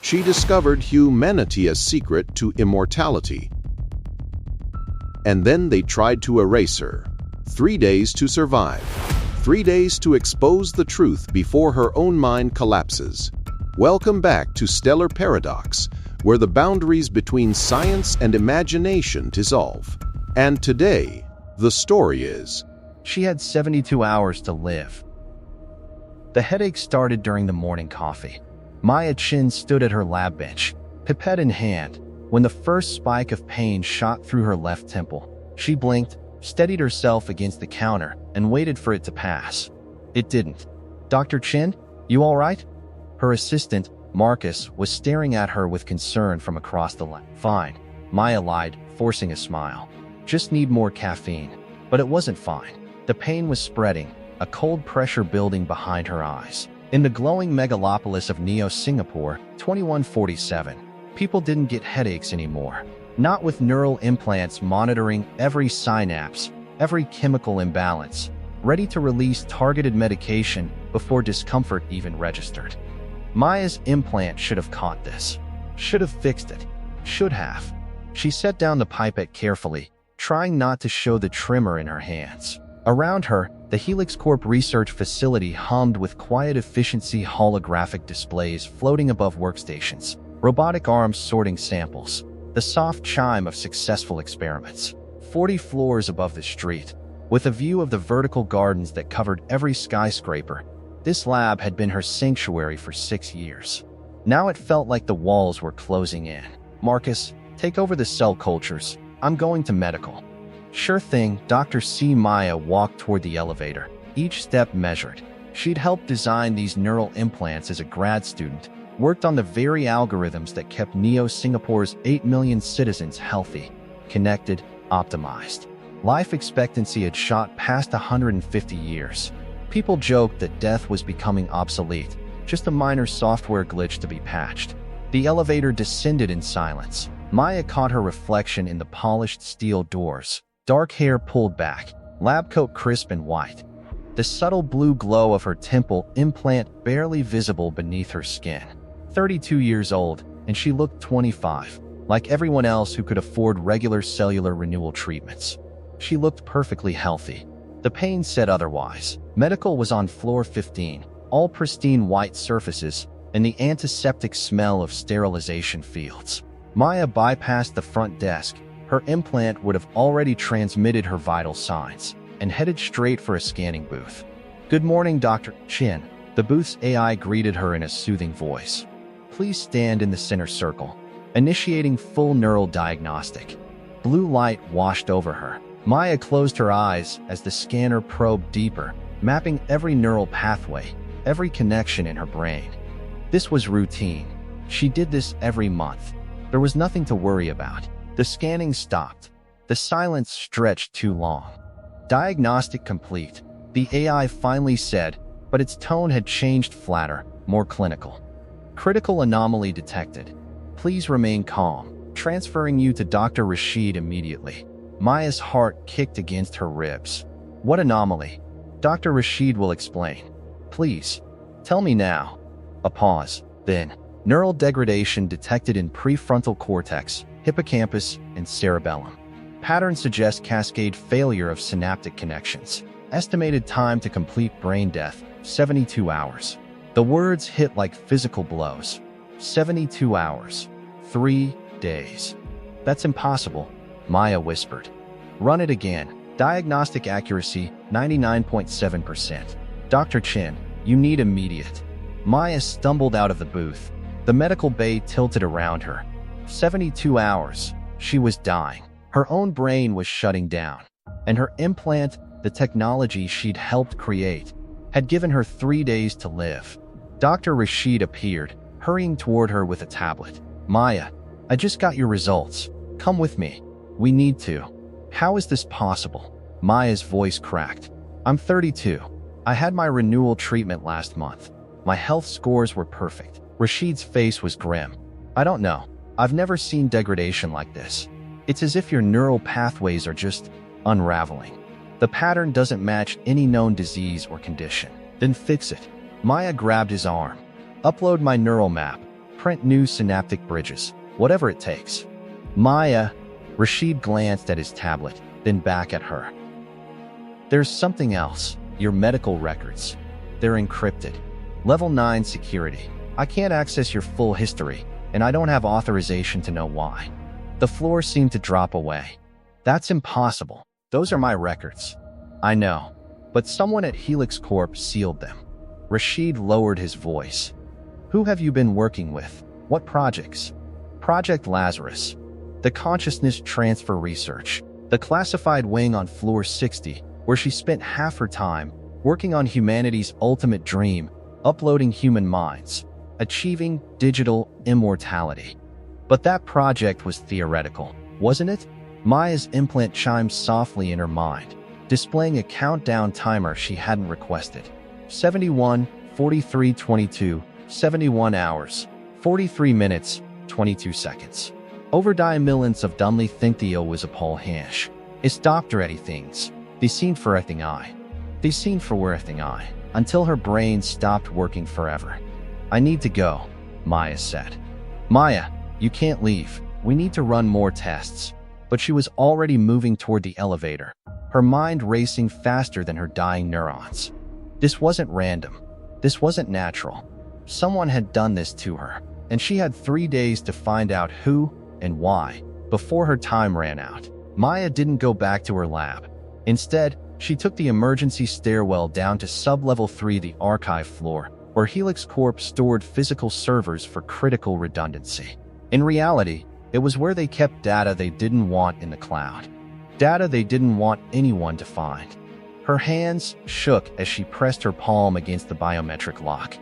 She discovered humanity's secret to immortality. And then they tried to erase her. 3 days to survive. 3 days to expose the truth before her own mind collapses. Welcome back to Stellar Paradox, where the boundaries between science and imagination dissolve. And today, the story is... She had 72 hours to live. The headache started during the morning coffee. Maya Chen stood at her lab bench, pipette in hand, when the first spike of pain shot through her left temple. She blinked, steadied herself against the counter, and waited for it to pass. It didn't. "Dr. Chen, you all right?" Her assistant, Marcus, was staring at her with concern from across the lab. "Fine," Maya lied, forcing a smile. "Just need more caffeine." But it wasn't fine. The pain was spreading, a cold pressure building behind her eyes. In the glowing megalopolis of Neo Singapore, 2147, people didn't get headaches anymore. Not with neural implants monitoring every synapse, every chemical imbalance, ready to release targeted medication before discomfort even registered. Maya's implant should have caught this. Should have fixed it. Should have. She set down the pipette carefully, trying not to show the tremor in her hands. Around her, the Helix Corp research facility hummed with quiet efficiency holographic displays floating above workstations, robotic arms sorting samples, the soft chime of successful experiments. 40 floors above the street, with a view of the vertical gardens that covered every skyscraper, this lab had been her sanctuary for 6 years. Now it felt like the walls were closing in. "Marcus, take over the cell cultures. I'm going to medical." "Sure thing." Dr. C. Maya walked toward the elevator, each step measured. She'd helped design these neural implants as a grad student, worked on the very algorithms that kept Neo Singapore's 8 million citizens healthy, connected, optimized. Life expectancy had shot past 150 years. People joked that death was becoming obsolete, just a minor software glitch to be patched. The elevator descended in silence. Maya caught her reflection in the polished steel doors. Dark hair pulled back, lab coat crisp and white. The subtle blue glow of her temple implant barely visible beneath her skin. 32 years old, and she looked 25, like everyone else who could afford regular cellular renewal treatments. She looked perfectly healthy. The pain said otherwise. Medical was on floor 15, all pristine white surfaces, and the antiseptic smell of sterilization fields. Maya bypassed the front desk. Her implant would have already transmitted her vital signs, and headed straight for a scanning booth. "Good morning, Dr. Chen." The booth's AI greeted her in a soothing voice. "Please stand in the center circle." Initiating full neural diagnostic. Blue light washed over her. Maya closed her eyes as the scanner probed deeper, mapping every neural pathway, every connection in her brain. This was routine. She did this every month. There was nothing to worry about. The scanning stopped. The silence stretched too long. "Diagnostic complete," the AI finally said, but its tone had changed, flatter, more clinical. "Critical anomaly detected. Please remain calm. Transferring you to Dr. Rashid immediately." Maya's heart kicked against her ribs. "What anomaly?" "Dr. Rashid will explain." "Please, tell me now." A pause. Then, neural degradation detected in prefrontal cortex, hippocampus, and cerebellum. Patterns suggest cascade failure of synaptic connections. Estimated time to complete brain death, 72 hours. The words hit like physical blows. 72 hours. 3 days. "That's impossible," Maya whispered. "Run it again." Diagnostic accuracy, 99.7%. "Dr. Chen, you need immediate." Maya stumbled out of the booth. The medical bay tilted around her. 72 hours. She was dying. Her own brain was shutting down. And her implant, the technology she'd helped create, had given her 3 days to live. Dr. Rashid appeared, hurrying toward her with a tablet. "Maya, I just got your results. Come with me. We need to." "How is this possible?" Maya's voice cracked. "I'm 32. I had my renewal treatment last month. My health scores were perfect." Rashid's face was grim. "I don't know. I've never seen degradation like this. It's as if your neural pathways are just unraveling. The pattern doesn't match any known disease or condition." "Then fix it." Maya grabbed his arm. "Upload my neural map. print new synaptic bridges, whatever it takes. Maya, Rashid glanced at his tablet, then back at her. There's something else. Your medical records. They're encrypted. Level 9 security. I can't access your full history, and I don't have authorization to know why. The floor seemed to drop away. That's impossible. Those are my records. I know, but someone at Helix Corp sealed them. Rashid lowered his voice. Who have you been working with? What projects? Project Lazarus. The consciousness transfer research. The classified wing on floor 60, where she spent half her time working on humanity's ultimate dream, uploading human minds, achieving digital immortality. But that project was theoretical, wasn't it? Maya's implant chimed softly in her mind, displaying a countdown timer she hadn't requested. 71, 43, 22, 71 hours, 43 minutes, 22 seconds. Over die millions of dumbly think the was a Paul Hash. It's doctorate things. They seen for everything I. They seen for everything I. Until her brain stopped working forever. I need to go, Maya said. Maya, you can't leave. We need to run more tests. But she was already moving toward the elevator, her mind racing faster than her dying neurons. This wasn't random. This wasn't natural. Someone had done this to her, and she had 3 days to find out who and why before her time ran out. Maya didn't go back to her lab. Instead, she took the emergency stairwell down to sub-level 3, the archive floor, where Helix Corp stored physical servers for critical redundancy. In reality, it was where they kept data they didn't want in the cloud. Data they didn't want anyone to find. Her hands shook as she pressed her palm against the biometric lock.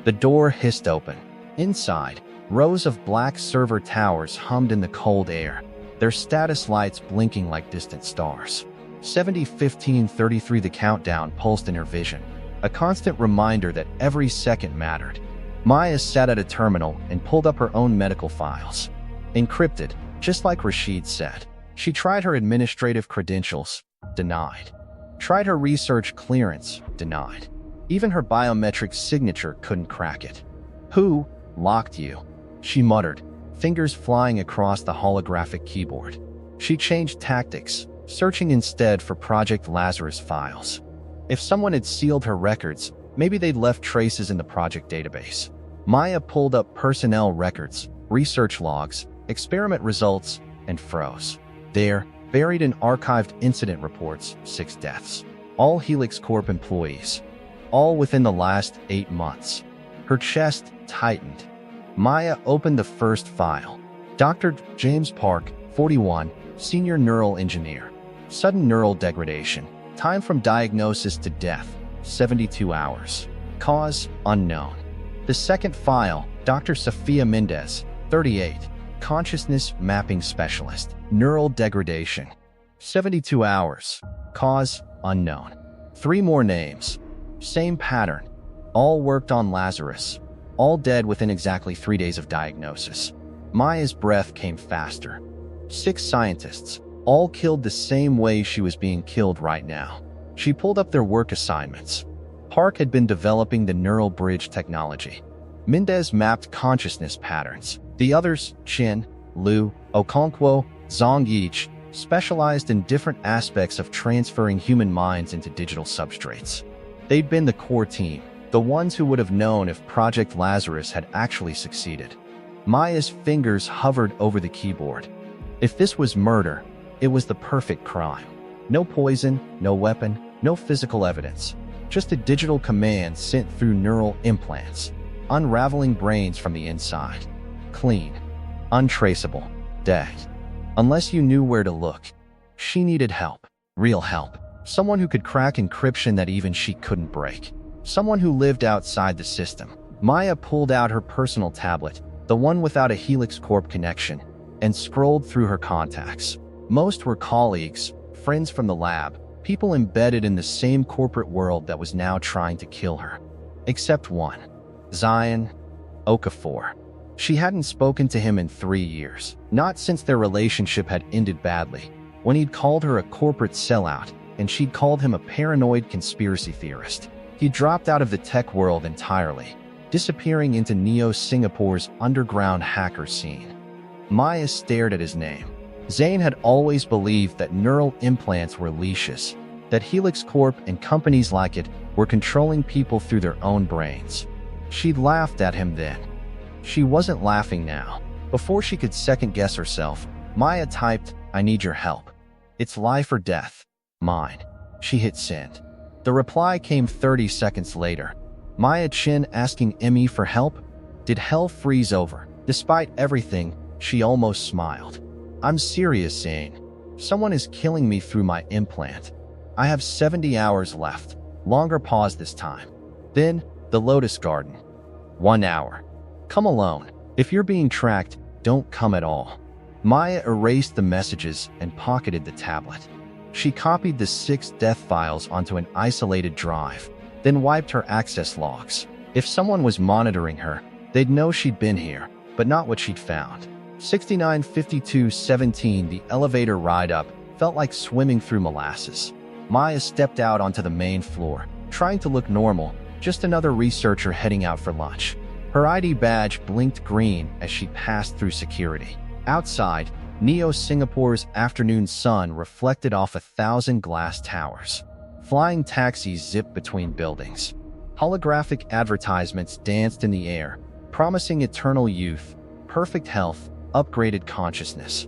The door hissed open. Inside, rows of black server towers hummed in the cold air, their status lights blinking like distant stars. 70, 15, 33. The countdown pulsed in her vision, a constant reminder that every second mattered. Maya sat at a terminal and pulled up her own medical files. Encrypted, just like Rashid said. She tried her administrative credentials, denied. Tried her research clearance, denied. Even her biometric signature couldn't crack it. Who locked you? She muttered, fingers flying across the holographic keyboard. She changed tactics, searching instead for Project Lazarus files. If someone had sealed her records, maybe they'd left traces in the project database. Maya pulled up personnel records, research logs, experiment results, and froze. There, buried in archived incident reports, 6 deaths. All Helix Corp employees. All within the last 8 months. Her chest tightened. Maya opened the first file. Dr. James Park, 41, senior neural engineer. Sudden neural degradation. Time from diagnosis to death, 72 hours. Cause, unknown. The second file, Dr. Sophia Mendez, 38, consciousness mapping specialist. Neural degradation. 72 hours. Cause, unknown. 3 more names. Same pattern. All worked on Lazarus. All dead within exactly 3 days of diagnosis. Maya's breath came faster. 6 scientists, all killed the same way she was being killed right now. She pulled up their work assignments. Park had been developing the neural bridge technology. Mendez mapped consciousness patterns. The others, Chen, Liu, Okonkwo, Zhang each, specialized in different aspects of transferring human minds into digital substrates. They'd been the core team, the ones who would have known if Project Lazarus had actually succeeded. Maya's fingers hovered over the keyboard. If this was murder, it was the perfect crime. No poison, no weapon, no physical evidence. Just a digital command sent through neural implants, unraveling brains from the inside. Clean. Untraceable. Dead. Unless you knew where to look. She needed help. Real help. Someone who could crack encryption that even she couldn't break. Someone who lived outside the system. Maya pulled out her personal tablet, the one without a Helix Corp connection, and scrolled through her contacts. Most were colleagues, friends from the lab, people embedded in the same corporate world that was now trying to kill her. Except one. Zion Okafor. She hadn't spoken to him in 3 years, not since their relationship had ended badly, when he'd called her a corporate sellout and she'd called him a paranoid conspiracy theorist. He dropped out of the tech world entirely, disappearing into Neo-Singapore's underground hacker scene. Maya stared at his name. Zane had always believed that neural implants were leashes, that Helix Corp and companies like it were controlling people through their own brains. She laughed at him then. She wasn't laughing now. Before she could second-guess herself, Maya typed, "I need your help. It's life or death. Mine." She hit send. The reply came 30 seconds later. Maya Chen asking Emmy for help? Did hell freeze over? Despite everything, she almost smiled. "I'm serious, Zane. Someone is killing me through my implant. I have 70 hours left." Longer pause this time. Then, the Lotus Garden. 1 hour. "Come alone. If you're being tracked, don't come at all." Maya erased the messages and pocketed the tablet. She copied the 6 death files onto an isolated drive, then wiped her access logs. If someone was monitoring her, they'd know she'd been here, but not what she'd found. 69:52:17. The elevator ride up felt like swimming through molasses. Maya stepped out onto the main floor, trying to look normal, just another researcher heading out for lunch. Her ID badge blinked green as she passed through security. Outside, Neo-Singapore's afternoon sun reflected off 1,000 glass towers. Flying taxis zipped between buildings. Holographic advertisements danced in the air, promising eternal youth, perfect health, upgraded consciousness.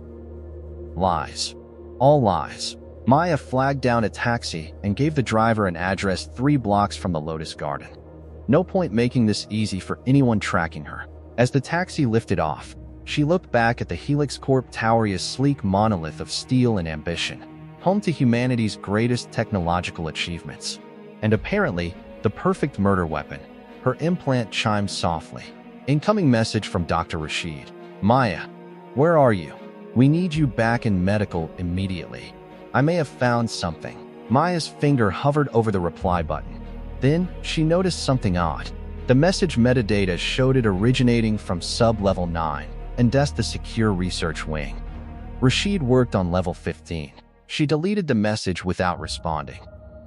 Lies. All lies. Maya flagged down a taxi and gave the driver an address 3 blocks from the Lotus Garden. No point making this easy for anyone tracking her. As the taxi lifted off, she looked back at the Helix Corp tower, a sleek monolith of steel and ambition, home to humanity's greatest technological achievements. And apparently, the perfect murder weapon. Her implant chimed softly. Incoming message from Dr. Rashid. "Maya, where are you? We need you back in medical immediately. I may have found something." Maya's finger hovered over the reply button. Then, she noticed something odd. The message metadata showed it originating from sub-level 9, and that's the secure research wing. Rashid worked on level 15. She deleted the message without responding.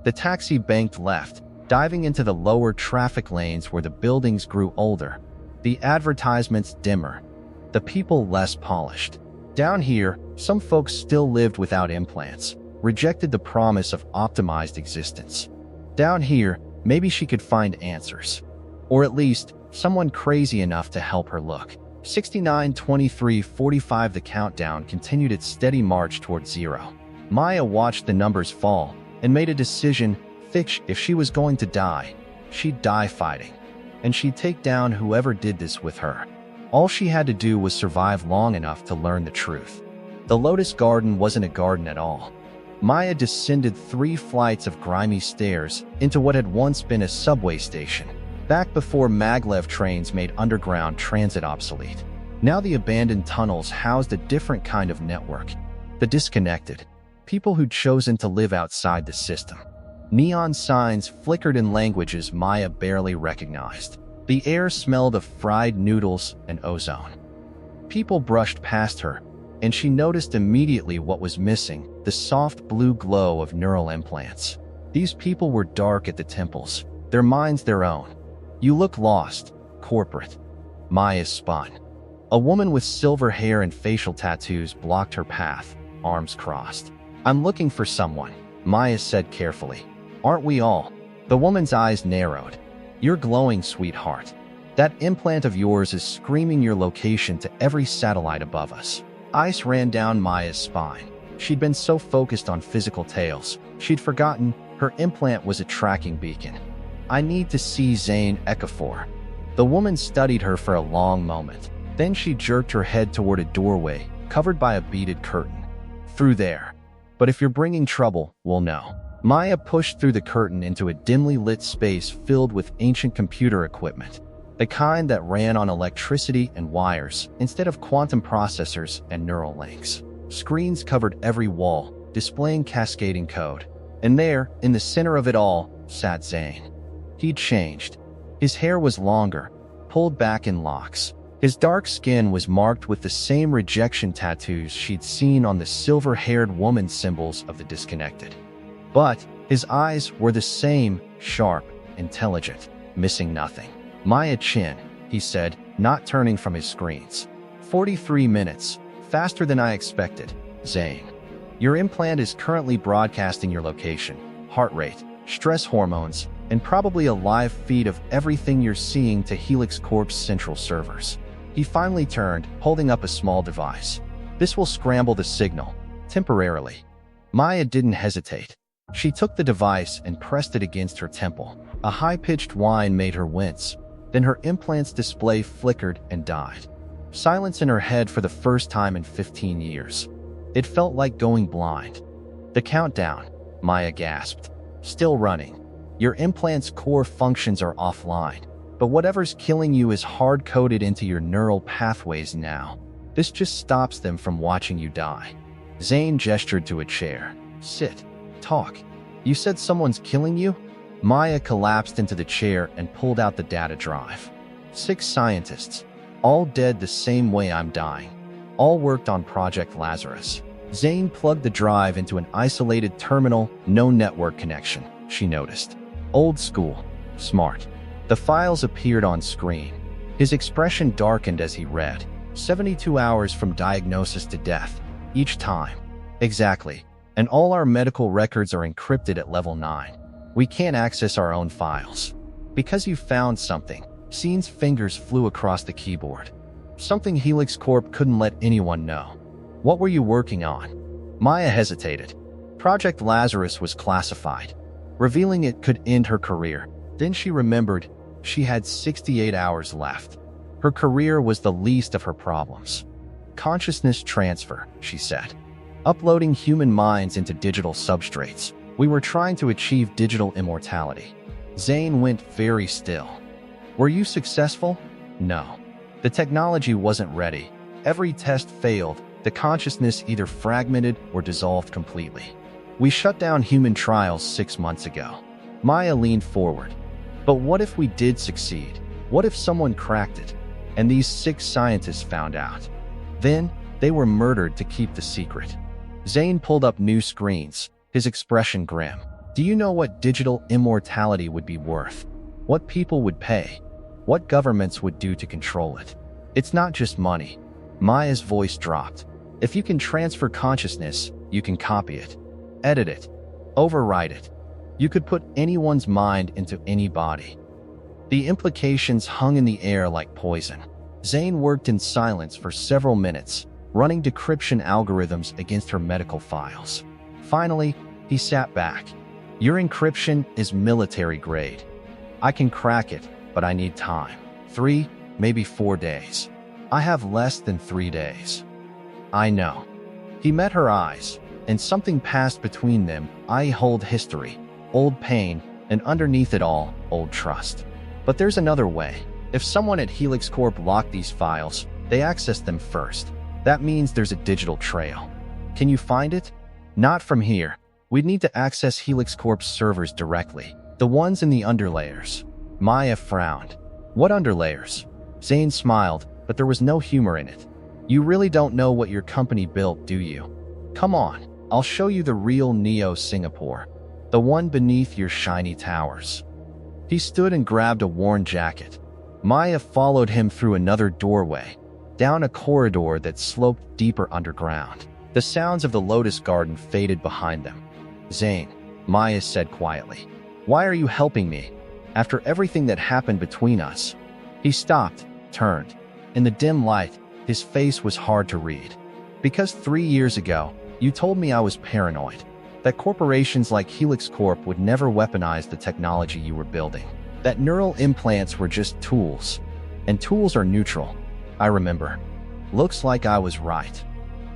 The taxi banked left, diving into the lower traffic lanes where the buildings grew older, the advertisements dimmer, the people less polished. Down here, some folks still lived without implants, rejected the promise of optimized existence. Down here, maybe she could find answers. Or at least, someone crazy enough to help her look. 69:23:45. The countdown continued its steady march towards 0. Maya watched the numbers fall and made a decision. If she was going to die, she'd die fighting. And she'd take down whoever did this with her. All she had to do was survive long enough to learn the truth. The Lotus Garden wasn't a garden at all. Maya descended 3 flights of grimy stairs into what had once been a subway station, back before maglev trains made underground transit obsolete. Now the abandoned tunnels housed a different kind of network. The disconnected. People who'd chosen to live outside the system. Neon signs flickered in languages Maya barely recognized. The air smelled of fried noodles and ozone. People brushed past her, and she noticed immediately what was missing: the soft blue glow of neural implants. These people were dark at the temples, their minds their own. "You look lost, corporate." Maya spun. A woman with silver hair and facial tattoos blocked her path, arms crossed. "I'm looking for someone," Maya said carefully. "Aren't we all?" The woman's eyes narrowed. "You're glowing, sweetheart. That implant of yours is screaming your location to every satellite above us." Ice ran down Maya's spine. She'd been so focused on physical tales, she'd forgotten her implant was a tracking beacon. "I need to see Zane Ekafor." The woman studied her for a long moment. Then she jerked her head toward a doorway, covered by a beaded curtain. "Through there. But if you're bringing trouble, we'll know." Maya pushed through the curtain into a dimly lit space filled with ancient computer equipment, the kind that ran on electricity and wires instead of quantum processors and neural links. Screens covered every wall, displaying cascading code. And there, in the center of it all, sat Zane. He'd changed. His hair was longer, pulled back in locks. His dark skin was marked with the same rejection tattoos she'd seen on the silver-haired woman symbols of the disconnected. But his eyes were the same, sharp, intelligent, missing nothing. Maya Chen, he said, not turning from his screens. 43 minutes. Faster than I expected. Zane. Your implant is currently broadcasting your location, heart rate, stress hormones, and probably a live feed of everything you're seeing to Helix Corp's central servers. He finally turned, holding up a small device. This will scramble the signal, temporarily. Maya didn't hesitate. She took the device and pressed it against her temple. A high-pitched whine made her wince. Then her implant's display flickered and died. Silence in her head for the first time in 15 years. It felt like going blind. The countdown, Maya gasped. Still running. Your implant's core functions are offline, but whatever's killing you is hard-coded into your neural pathways now. This just stops them from watching you die. Zane gestured to a chair. Sit. Talk. You said someone's killing you? Maya collapsed into the chair and pulled out the data drive. 6 scientists. All dead the same way I'm dying. All worked on Project Lazarus. Zane plugged the drive into an isolated terminal, no network connection, she noticed. Old school. Smart. The files appeared on screen. His expression darkened as he read. 72 hours from diagnosis to death. Each time. Exactly. And all our medical records are encrypted at level 9. We can't access our own files. Because you found something, Scene's fingers flew across the keyboard. Something Helix Corp couldn't let anyone know. What were you working on? Maya hesitated. Project Lazarus was classified. Revealing it could end her career. Then she remembered she had 68 hours left. Her career was the least of her problems. Consciousness transfer, she said. Uploading human minds into digital substrates. We were trying to achieve digital immortality. Zane went very still. Were you successful? No. The technology wasn't ready. Every test failed. The consciousness either fragmented or dissolved completely. We shut down human trials 6 months ago. Maya leaned forward. But what if we did succeed? What if someone cracked it? And these 6 scientists found out. Then, they were murdered to keep the secret. Zane pulled up new screens, his expression grim. Do you know what digital immortality would be worth? What people would pay? What governments would do to control it? It's not just money. Maya's voice dropped. If you can transfer consciousness, you can copy it, edit it, overwrite it. You could put anyone's mind into any body. The implications hung in the air like poison. Zane worked in silence for several minutes, running decryption algorithms against her medical files. Finally, he sat back. Your encryption is military grade. I can crack it, but I need time. 3, maybe 4 days. I have less than 3 days. I know. He met her eyes, and something passed between them. I hold history, old pain, and underneath it all, old trust. But there's another way. If someone at Helix Corp locked these files, they access them first. That means there's a digital trail. Can you find it? Not from here. We'd need to access Helix Corp's servers directly, the ones in the underlayers. Maya frowned. What underlayers? Zane smiled, but there was no humor in it. You really don't know what your company built, do you? Come on, I'll show you the real Neo Singapore. The one beneath your shiny towers. He stood and grabbed a worn jacket. Maya followed him through another doorway, down a corridor that sloped deeper underground. The sounds of the Lotus Garden faded behind them. Zane, Maya said quietly, why are you helping me? After everything that happened between us. He stopped, turned. In the dim light, his face was hard to read. Because 3 years ago, you told me I was paranoid. That corporations like Helix Corp would never weaponize the technology you were building. That neural implants were just tools. And tools are neutral. I remember. Looks like I was right.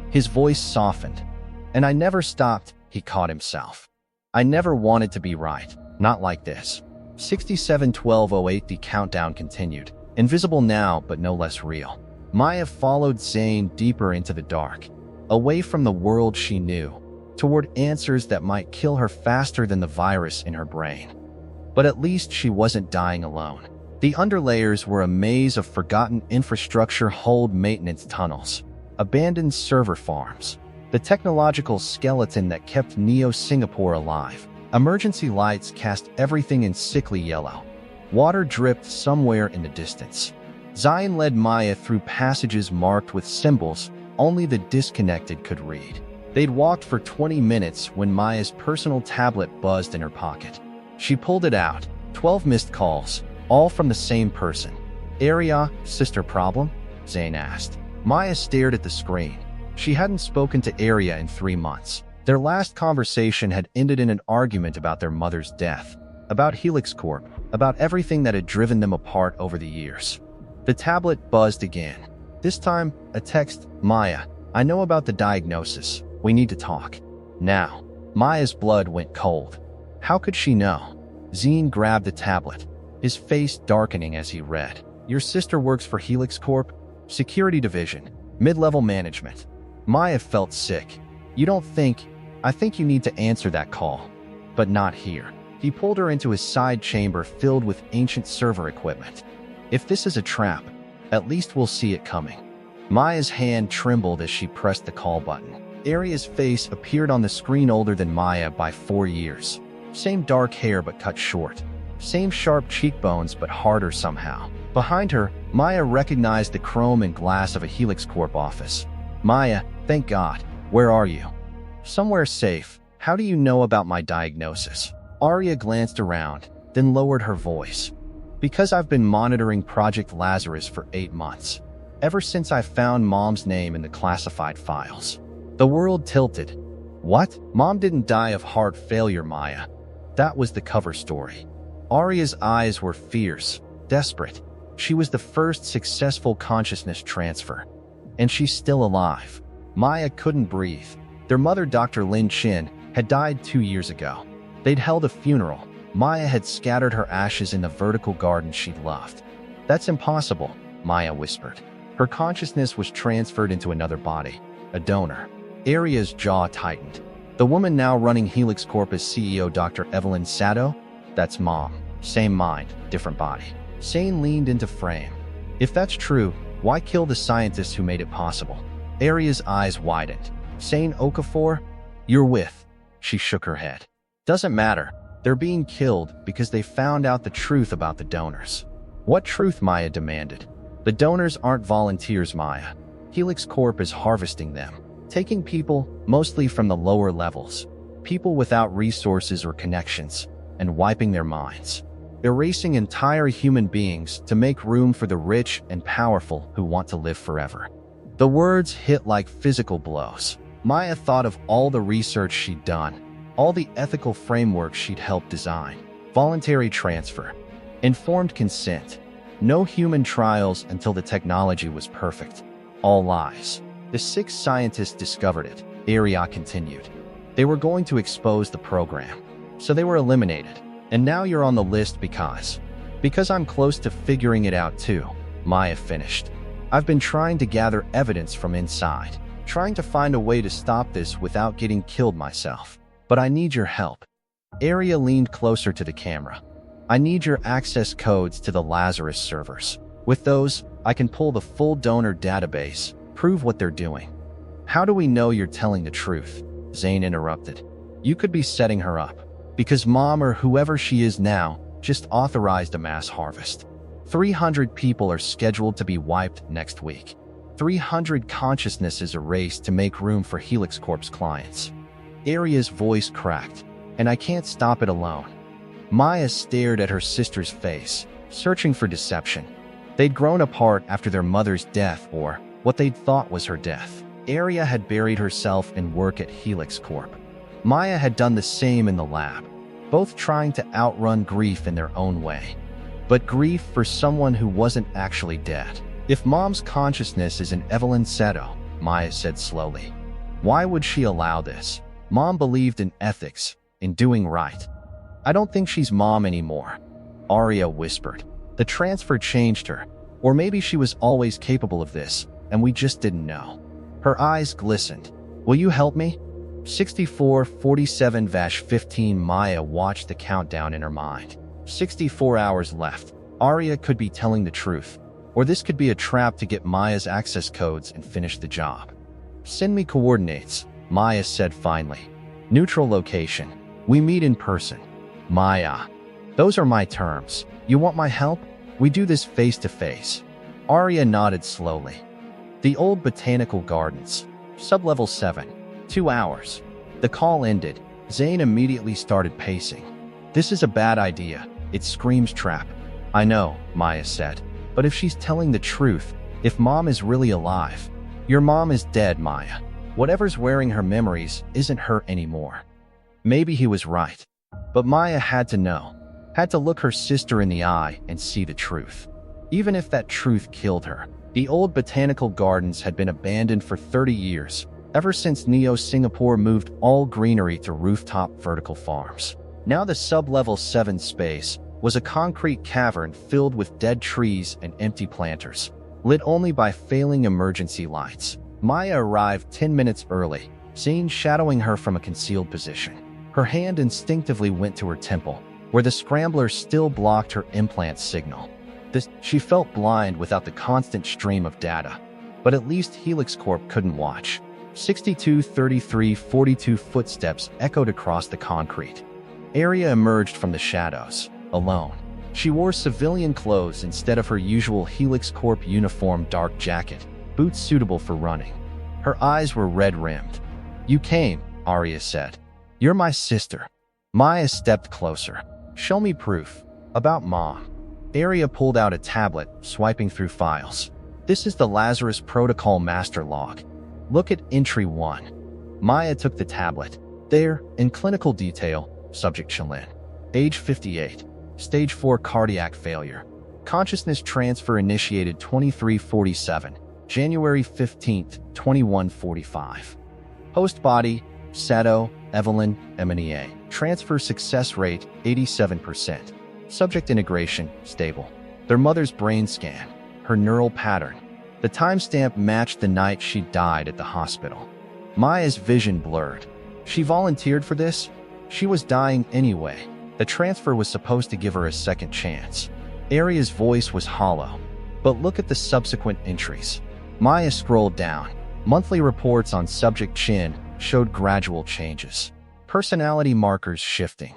His voice softened. And I never stopped, he caught himself. I never wanted to be right. Not like this. 67-12-08. The countdown continued. Invisible now, but no less real. Maya followed Zane deeper into the dark. Away from the world she knew. Toward answers that might kill her faster than the virus in her brain. But at least she wasn't dying alone. The underlayers were a maze of forgotten infrastructure, hold maintenance tunnels, abandoned server farms, the technological skeleton that kept Neo Singapore alive. Emergency lights cast everything in sickly yellow. Water dripped somewhere in the distance. Zion led Maya through passages marked with symbols only the disconnected could read. They'd walked for 20 minutes when Maya's personal tablet buzzed in her pocket. She pulled it out. 12 missed calls, all from the same person. "Area, sister problem?" Zane asked. Maya stared at the screen. She hadn't spoken to Area in 3 months. Their last conversation had ended in an argument about their mother's death, about Helix Corp, about everything that had driven them apart over the years. The tablet buzzed again. This time, a text. "Maya, I know about the diagnosis. We need to talk. Now." Maya's blood went cold. How could she know? Zine grabbed the tablet, his face darkening as he read. "Your sister works for Helix Corp, Security Division, mid-level management." Maya felt sick. "You don't think... I think you need to answer that call. But not here." He pulled her into his side chamber filled with ancient server equipment. "If this is a trap, at least we'll see it coming." Maya's hand trembled as she pressed the call button. Aria's face appeared on the screen, older than Maya by 4 years. Same dark hair but cut short. Same sharp cheekbones but harder somehow. Behind her, Maya recognized the chrome and glass of a Helix Corp office. "Maya, thank God. Where are you?" "Somewhere safe. How do you know about my diagnosis?" Aria glanced around, then lowered her voice. "Because I've been monitoring Project Lazarus for 8 months. Ever since I found Mom's name in the classified files." The world tilted. "What? Mom didn't die of heart failure, Maya." That was the cover story. Aria's eyes were fierce, desperate. She was the first successful consciousness transfer. And she's still alive. Maya couldn't breathe. Their mother, Dr. Lin Chin, had died 2 years ago. They'd held a funeral. Maya had scattered her ashes in the vertical garden she'd loved. "That's impossible," Maya whispered. Her consciousness was transferred into another body, a donor. Aria's jaw tightened. The woman now running Helix Corp as CEO, Dr. Evelyn Sato? That's Mom. Same mind, different body. Sane leaned into frame. "If that's true, why kill the scientists who made it possible?" Aria's eyes widened. "Sane Okafor? You're with..." She shook her head. "Doesn't matter. They're being killed because they found out the truth about the donors." "What truth?" Maya demanded. "The donors aren't volunteers, Maya. Helix Corp is harvesting them. Taking people, mostly from the lower levels, people without resources or connections, and wiping their minds. Erasing entire human beings to make room for the rich and powerful who want to live forever." The words hit like physical blows. Maya thought of all the research she'd done, all the ethical frameworks she'd helped design. Voluntary transfer, informed consent, no human trials until the technology was perfect. All lies. The 6 scientists discovered it, Aria continued. They were going to expose the program. So they were eliminated. And now you're on the list because I'm close to figuring it out too, Maya finished. I've been trying to gather evidence from inside, trying to find a way to stop this without getting killed myself. But I need your help. Aria leaned closer to the camera. I need your access codes to the Lazarus servers. With those, I can pull the full donor database, prove what they're doing. How do we know you're telling the truth? Zane interrupted. You could be setting her up. Because Mom, or whoever she is now, just authorized a mass harvest. 300 people are scheduled to be wiped next week. 300 consciousnesses erased to make room for Helix Corp's clients. Aria's voice cracked. And I can't stop it alone. Maya stared at her sister's face, searching for deception. They'd grown apart after their mother's death, or what they'd thought was her death. Aria had buried herself in work at Helix Corp. Maya had done the same in the lab, both trying to outrun grief in their own way. But grief for someone who wasn't actually dead. If Mom's consciousness is in Evelyn Sato, Maya said slowly, why would she allow this? Mom believed in ethics, in doing right. I don't think she's Mom anymore, Aria whispered. The transfer changed her, or maybe she was always capable of this, and we just didn't know. Her eyes glistened. Will you help me? 64:47-15. Maya watched the countdown in her mind. 64 hours left. Aria could be telling the truth, or this could be a trap to get Maya's access codes and finish the job. Send me coordinates, Maya said finally. Neutral location. We meet in person. Maya. Those are my terms. You want my help? We do this face to face. Arya nodded slowly. The old botanical gardens. Sublevel 7. 2 hours. The call ended. Zane immediately started pacing. This is a bad idea. It screams trap. I know, Maya said. But if she's telling the truth, if Mom is really alive. Your mom is dead, Maya. Whatever's wearing her memories isn't her anymore. Maybe he was right. But Maya had to know. Had to look her sister in the eye and see the truth. Even if that truth killed her. The old botanical gardens had been abandoned for 30 years, ever since Neo-Singapore moved all greenery to rooftop vertical farms. Now the sub-level 7 space was a concrete cavern filled with dead trees and empty planters, lit only by failing emergency lights. Maya arrived 10 minutes early, Zane shadowing her from a concealed position. Her hand instinctively went to her temple, where the scrambler still blocked her implant signal. She felt blind without the constant stream of data, but at least Helix Corp couldn't watch. 62, 33, 42 footsteps echoed across the concrete. Arya emerged from the shadows, alone. She wore civilian clothes instead of her usual Helix Corp uniform dark jacket, boots suitable for running. Her eyes were red-rimmed. You came, Arya said. You're my sister. Maya stepped closer. Show me proof. About Mom. Arya pulled out a tablet, swiping through files. This is the Lazarus Protocol Master Log. Look at Entry 1. Maya took the tablet. There, in clinical detail, Subject Chalin. Age 58. Stage 4 cardiac failure. Consciousness transfer initiated 2347. January 15th, 2145. Host body, Sato, Evelyn, Emania. Transfer success rate, 87%. Subject integration, stable. Their mother's brain scan, her neural pattern. The timestamp matched the night she died at the hospital. Maya's vision blurred. She volunteered for this? She was dying anyway. The transfer was supposed to give her a second chance. Arya's voice was hollow. But look at the subsequent entries. Maya scrolled down. Monthly reports on Subject Chen showed gradual changes. Personality markers shifting.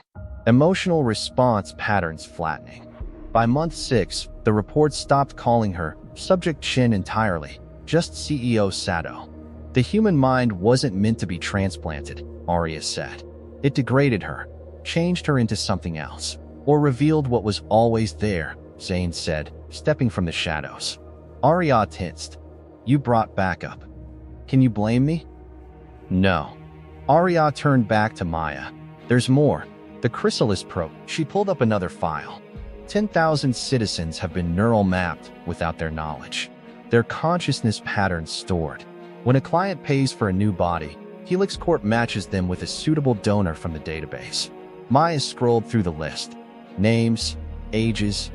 Emotional response patterns flattening. By month 6, the reports stopped calling her Subject Chen entirely, just CEO Sato. The human mind wasn't meant to be transplanted, Arya said. It degraded her, changed her into something else, or revealed what was always there, Zane said, stepping from the shadows. Arya tensed. You brought backup. Can you blame me? No. Arya turned back to Maya. There's more. The Chrysalis probe. She pulled up another file. 10,000 citizens have been neural mapped without their knowledge. Their consciousness patterns stored. When a client pays for a new body, Helix Corp matches them with a suitable donor from the database. Maya scrolled through the list. Names, ages,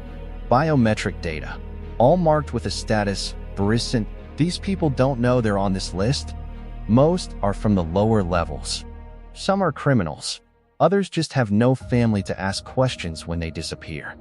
biometric data, all marked with a status, recent. These people don't know they're on this list. Most are from the lower levels. Some are criminals. Others just have no family to ask questions when they disappear.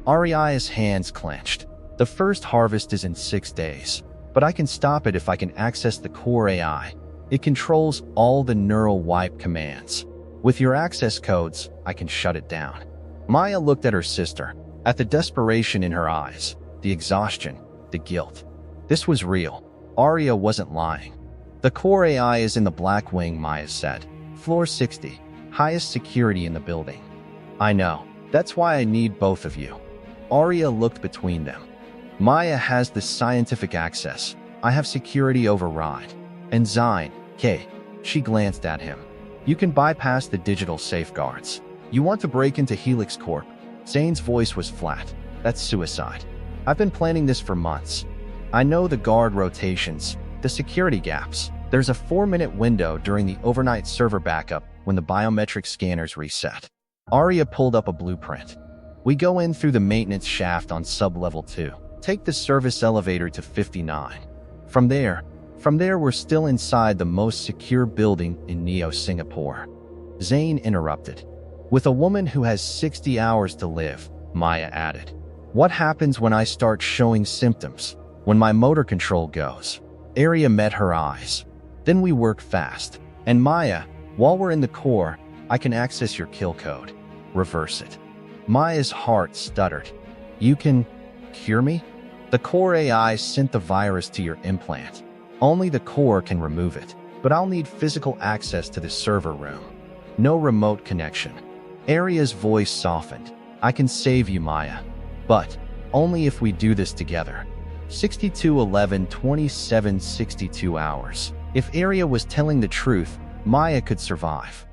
Arya's hands clenched. The first harvest is in 6 days, but I can stop it if I can access the core AI. It controls all the neural wipe commands. With your access codes, I can shut it down. Maya looked at her sister, at the desperation in her eyes, the exhaustion, the guilt. This was real. Arya wasn't lying. The core AI is in the Black Wing, Maya said. Floor 60. Highest security in the building. I know. That's why I need both of you. Arya looked between them. Maya has the scientific access. I have security override. And Zine, she glanced at him. You can bypass the digital safeguards. You want to break into Helix Corp? Zane's voice was flat. That's suicide. I've been planning this for months. I know the guard rotations, the security gaps. There's a 4-minute window during the overnight server backup when the biometric scanners reset. Arya pulled up a blueprint. We go in through the maintenance shaft on sub-level 2. Take the service elevator to 59. From there, we're still inside the most secure building in Neo-Singapore. Zane interrupted. With a woman who has 60 hours to live, Maya added. What happens when I start showing symptoms? When my motor control goes? Arya met her eyes. Then we work fast. And Maya, while we're in the core, I can access your kill code. Reverse it. Maya's heart stuttered. You can cure me? The core AI sent the virus to your implant. Only the core can remove it, but I'll need physical access to the server room. No remote connection. Aria's voice softened. I can save you, Maya. But only if we do this together. 62 hours. If Aria was telling the truth, Maya could survive.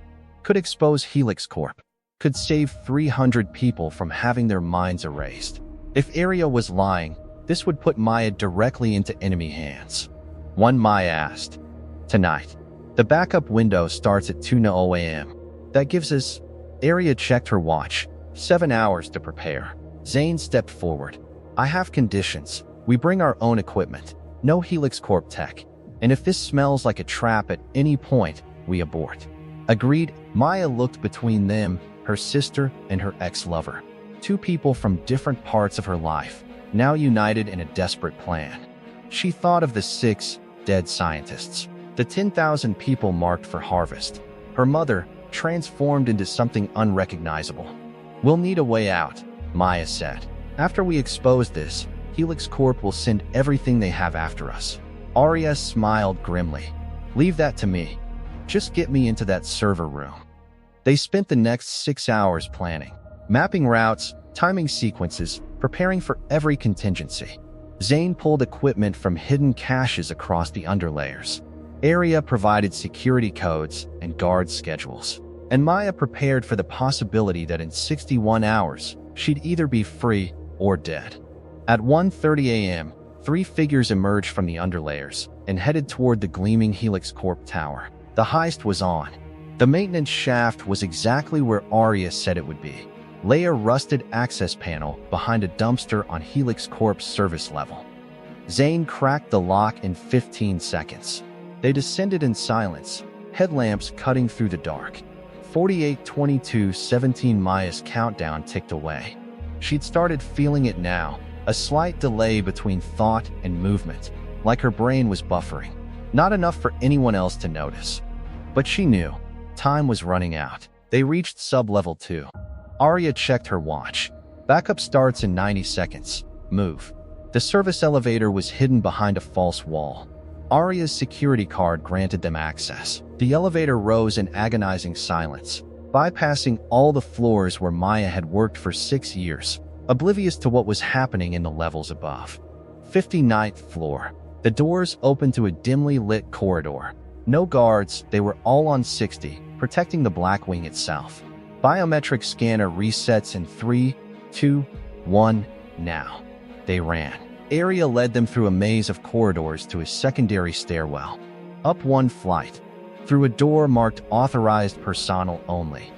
Could expose Helix Corp. Could save 300 people from having their minds erased. If Aria was lying, this would put Maya directly into enemy hands. One Maya asked. Tonight. The backup window starts at 2:00 a.m. That gives us... Aria checked her watch. 7 hours to prepare. Zane stepped forward. I have conditions. We bring our own equipment. No Helix Corp tech. And if this smells like a trap at any point, we abort. Agreed. Maya looked between them, her sister, and her ex-lover. Two people from different parts of her life, now united in a desperate plan. She thought of the 6 dead scientists, the 10,000 people marked for harvest. Her mother, transformed into something unrecognizable. We'll need a way out, Maya said. After we expose this, Helix Corp will send everything they have after us. Aria smiled grimly. Leave that to me. Just get me into that server room. They spent the next 6 hours planning, mapping routes, timing sequences, preparing for every contingency. Zane pulled equipment from hidden caches across the underlayers. Aria provided security codes and guard schedules. And Maya prepared for the possibility that in 61 hours, she'd either be free or dead. At 1:30 a.m., 3 figures emerged from the underlayers and headed toward the gleaming Helix Corp tower. The heist was on. The maintenance shaft was exactly where Aria said it would be. Lay a rusted access panel behind a dumpster on Helix Corp's service level. Zane cracked the lock in 15 seconds. They descended in silence, headlamps cutting through the dark. 48:22:17 Maya's countdown ticked away. She'd started feeling it now, a slight delay between thought and movement, like her brain was buffering. Not enough for anyone else to notice. But she knew. Time was running out. They reached sub-level 2. Aria checked her watch. Backup starts in 90 seconds. Move. The service elevator was hidden behind a false wall. Aria's security card granted them access. The elevator rose in agonizing silence, bypassing all the floors where Maya had worked for 6 years, oblivious to what was happening in the levels above. 59th floor. The doors opened to a dimly lit corridor. No guards, they were all on 60, protecting the Black Wing itself. Biometric scanner resets in 3, 2, 1, now. They ran. Aria led them through a maze of corridors to a secondary stairwell. Up one flight, through a door marked authorized personnel only,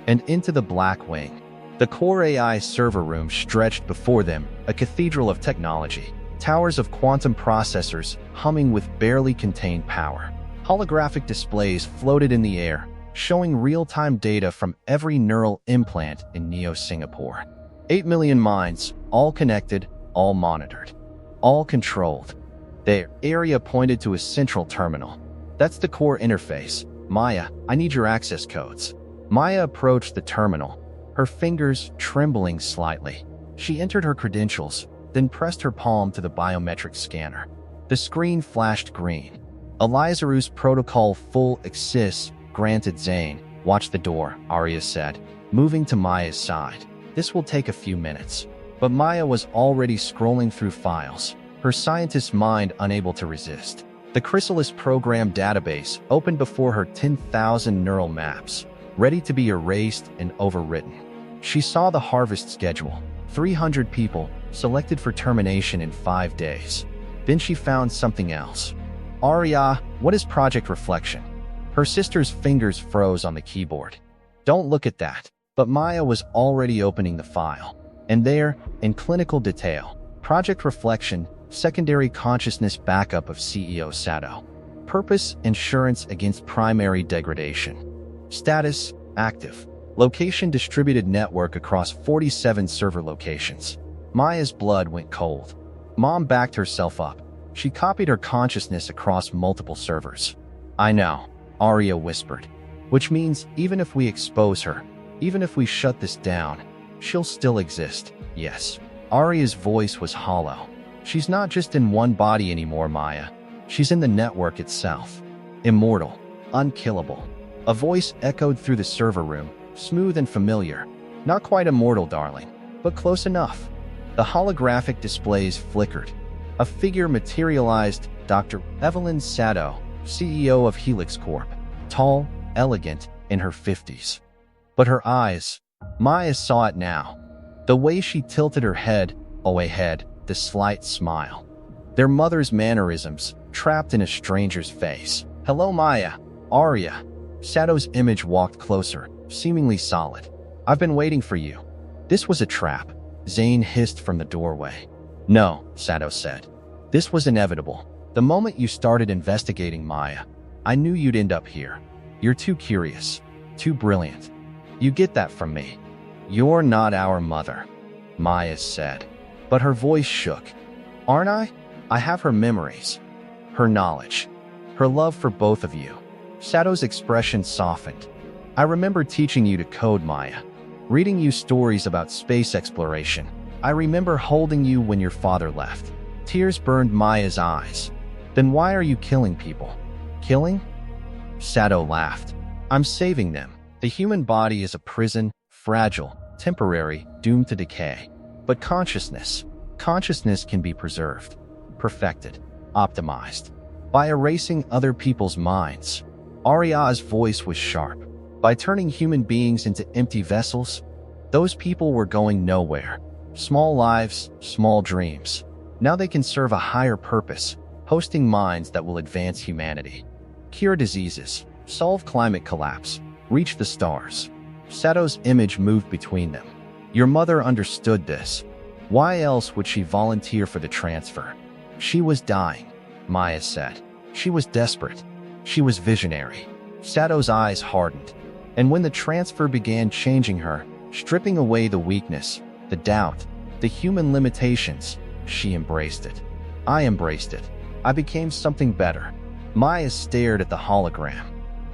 and into the Black Wing. The core AI server room stretched before them, a cathedral of technology. Towers of quantum processors humming with barely contained power. Holographic displays floated in the air, showing real-time data from every neural implant in Neo-Singapore. 8 million minds, all connected, all monitored, all controlled. There, Aria pointed to a central terminal. That's the core interface. Maya, I need your access codes. Maya approached the terminal, her fingers trembling slightly. She entered her credentials, then pressed her palm to the biometric scanner. The screen flashed green. Elizarus Protocol Full Access granted. Zane, watch the door, Aria said, moving to Maya's side. This will take a few minutes. But Maya was already scrolling through files, her scientist's mind unable to resist. The Chrysalis program database opened before her 10,000 neural maps, ready to be erased and overwritten. She saw the harvest schedule, 300 people, selected for termination in 5 days. Then she found something else. Aria, what is Project Reflection? Her sister's fingers froze on the keyboard. Don't look at that. But Maya was already opening the file. And there, in clinical detail, Project Reflection, secondary consciousness backup of CEO Sato. Purpose, insurance against primary degradation. Status, active. Location, distributed network across 47 server locations. Maya's blood went cold. Mom backed herself up. She copied her consciousness across multiple servers. I know, Aria whispered. Which means even if we expose her, even if we shut this down, she'll still exist, yes. Arya's voice was hollow. She's not just in one body anymore, Maya. She's in the network itself. Immortal. Unkillable. A voice echoed through the server room, smooth and familiar. Not quite immortal, darling, but close enough. The holographic displays flickered. A figure materialized, Dr. Evelyn Sato, CEO of Helix Corp. Tall, elegant, in her 50s. But her eyes, Maya saw it now. The way she tilted her head, the slight smile. Their mother's mannerisms, trapped in a stranger's face. Hello, Maya. Arya. Sato's image walked closer, seemingly solid. I've been waiting for you. This was a trap, Zane hissed from the doorway. No, Sato said. This was inevitable. The moment you started investigating Maya, I knew you'd end up here. You're too curious, too brilliant. You get that from me. You're not our mother, Maya said. But her voice shook. Aren't I? I have her memories, her knowledge, her love for both of you. Sato's expression softened. I remember teaching you to code, Maya. Reading you stories about space exploration. I remember holding you when your father left. Tears burned Maya's eyes. Then why are you killing people? Killing? Sato laughed. I'm saving them. The human body is a prison, fragile, temporary, doomed to decay. But consciousness can be preserved, perfected, optimized. By erasing other people's minds. Arya's voice was sharp. By turning human beings into empty vessels, those people were going nowhere. Small lives, small dreams. Now they can serve a higher purpose, hosting minds that will advance humanity. Cure diseases, solve climate collapse, reach the stars. Sato's image moved between them. Your mother understood this. Why else would she volunteer for the transfer? She was dying, Maya said. She was desperate. She was visionary. Sato's eyes hardened. And when the transfer began changing her, stripping away the weakness, the doubt, the human limitations, she embraced it. I embraced it. I became something better. Maya stared at the hologram.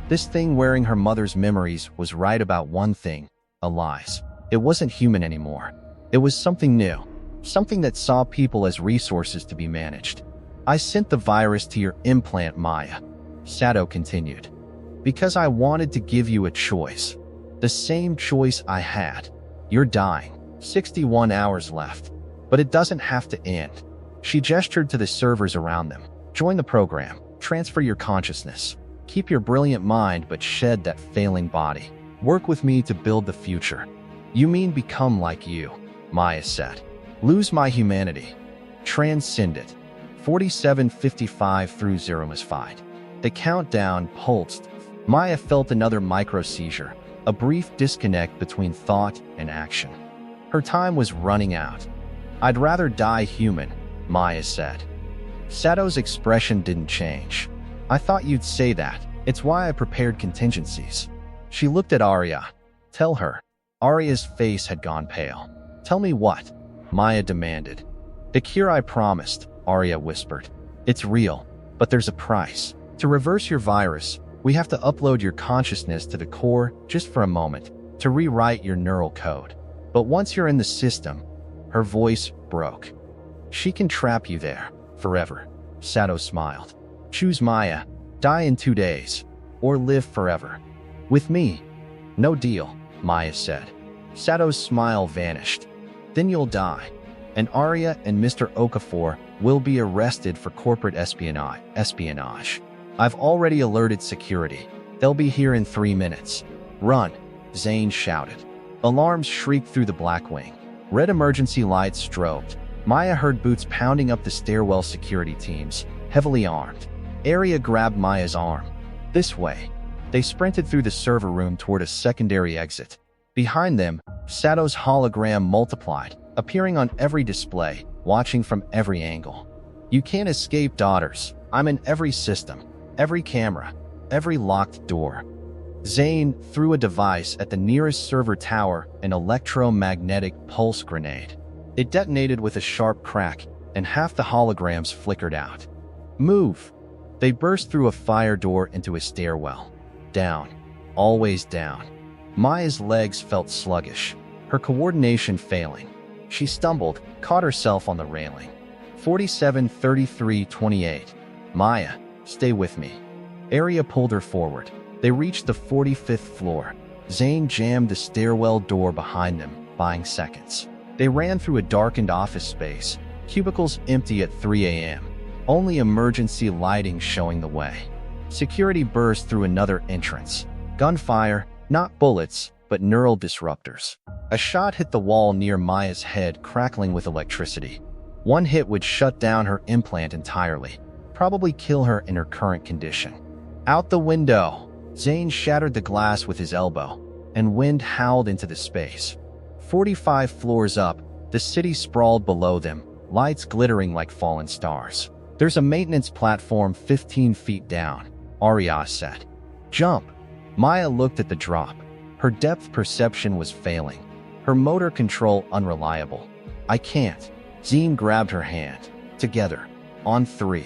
This thing wearing her mother's memories was right about one thing, lies. It wasn't human anymore. It was something new, something that saw people as resources to be managed. I sent the virus to your implant, Maya, Sato continued, because I wanted to give you a choice. The same choice I had. You're dying. 61 hours left. But it doesn't have to end. She gestured to the servers around them. Join the program. Transfer your consciousness. Keep your brilliant mind but shed that failing body. Work with me to build the future. You mean become like you, Maya said. Lose my humanity. Transcend it. 47:55 through 0 is fight. The countdown pulsed. Maya felt another micro-seizure, a brief disconnect between thought and action. Her time was running out. I'd rather die human, Maya said. Sato's expression didn't change. I thought you'd say that. It's why I prepared contingencies. She looked at Arya. Tell her. Arya's face had gone pale. Tell me what? Maya demanded. The cure I promised, Arya whispered. It's real, but there's a price. To reverse your virus, we have to upload your consciousness to the core just for a moment, to rewrite your neural code. But once you're in the system, her voice broke. She can trap you there, forever. Sato smiled. Choose Maya, die in 2 days, or live forever. With me. No deal, Maya said. Sato's smile vanished. Then you'll die, and Arya and Mr. Okafor will be arrested for corporate espionage. I've already alerted security. They'll be here in 3 minutes. Run, Zane shouted. Alarms shrieked through the Blackwing. Red emergency lights strobed. Maya heard boots pounding up the stairwell. Security teams, heavily armed. Arya grabbed Maya's arm. This way. They sprinted through the server room toward a secondary exit. Behind them, Sato's hologram multiplied, appearing on every display, watching from every angle. You can't escape, daughters. I'm in every system, every camera, every locked door. Zane threw a device at the nearest server tower, an electromagnetic pulse grenade. It detonated with a sharp crack, and half the holograms flickered out. Move! They burst through a fire door into a stairwell. Down. Always down. Maya's legs felt sluggish, her coordination failing. She stumbled, caught herself on the railing. 47-33-28. Maya, stay with me. Arya pulled her forward. They reached the 45th floor. Zane jammed the stairwell door behind them, buying seconds. They ran through a darkened office space, cubicles empty at 3 a.m. Only emergency lighting showing the way. Security burst through another entrance. Gunfire, not bullets, but neural disruptors. A shot hit the wall near Maya's head, crackling with electricity. One hit would shut down her implant entirely, probably kill her in her current condition. Out the window! Zane shattered the glass with his elbow, and wind howled into the space. 45 floors up, the city sprawled below them, lights glittering like fallen stars. There's a maintenance platform 15 feet down, Arya said. Jump! Maya looked at the drop. Her depth perception was failing. Her motor control unreliable. I can't. Zine grabbed her hand. Together. On 3.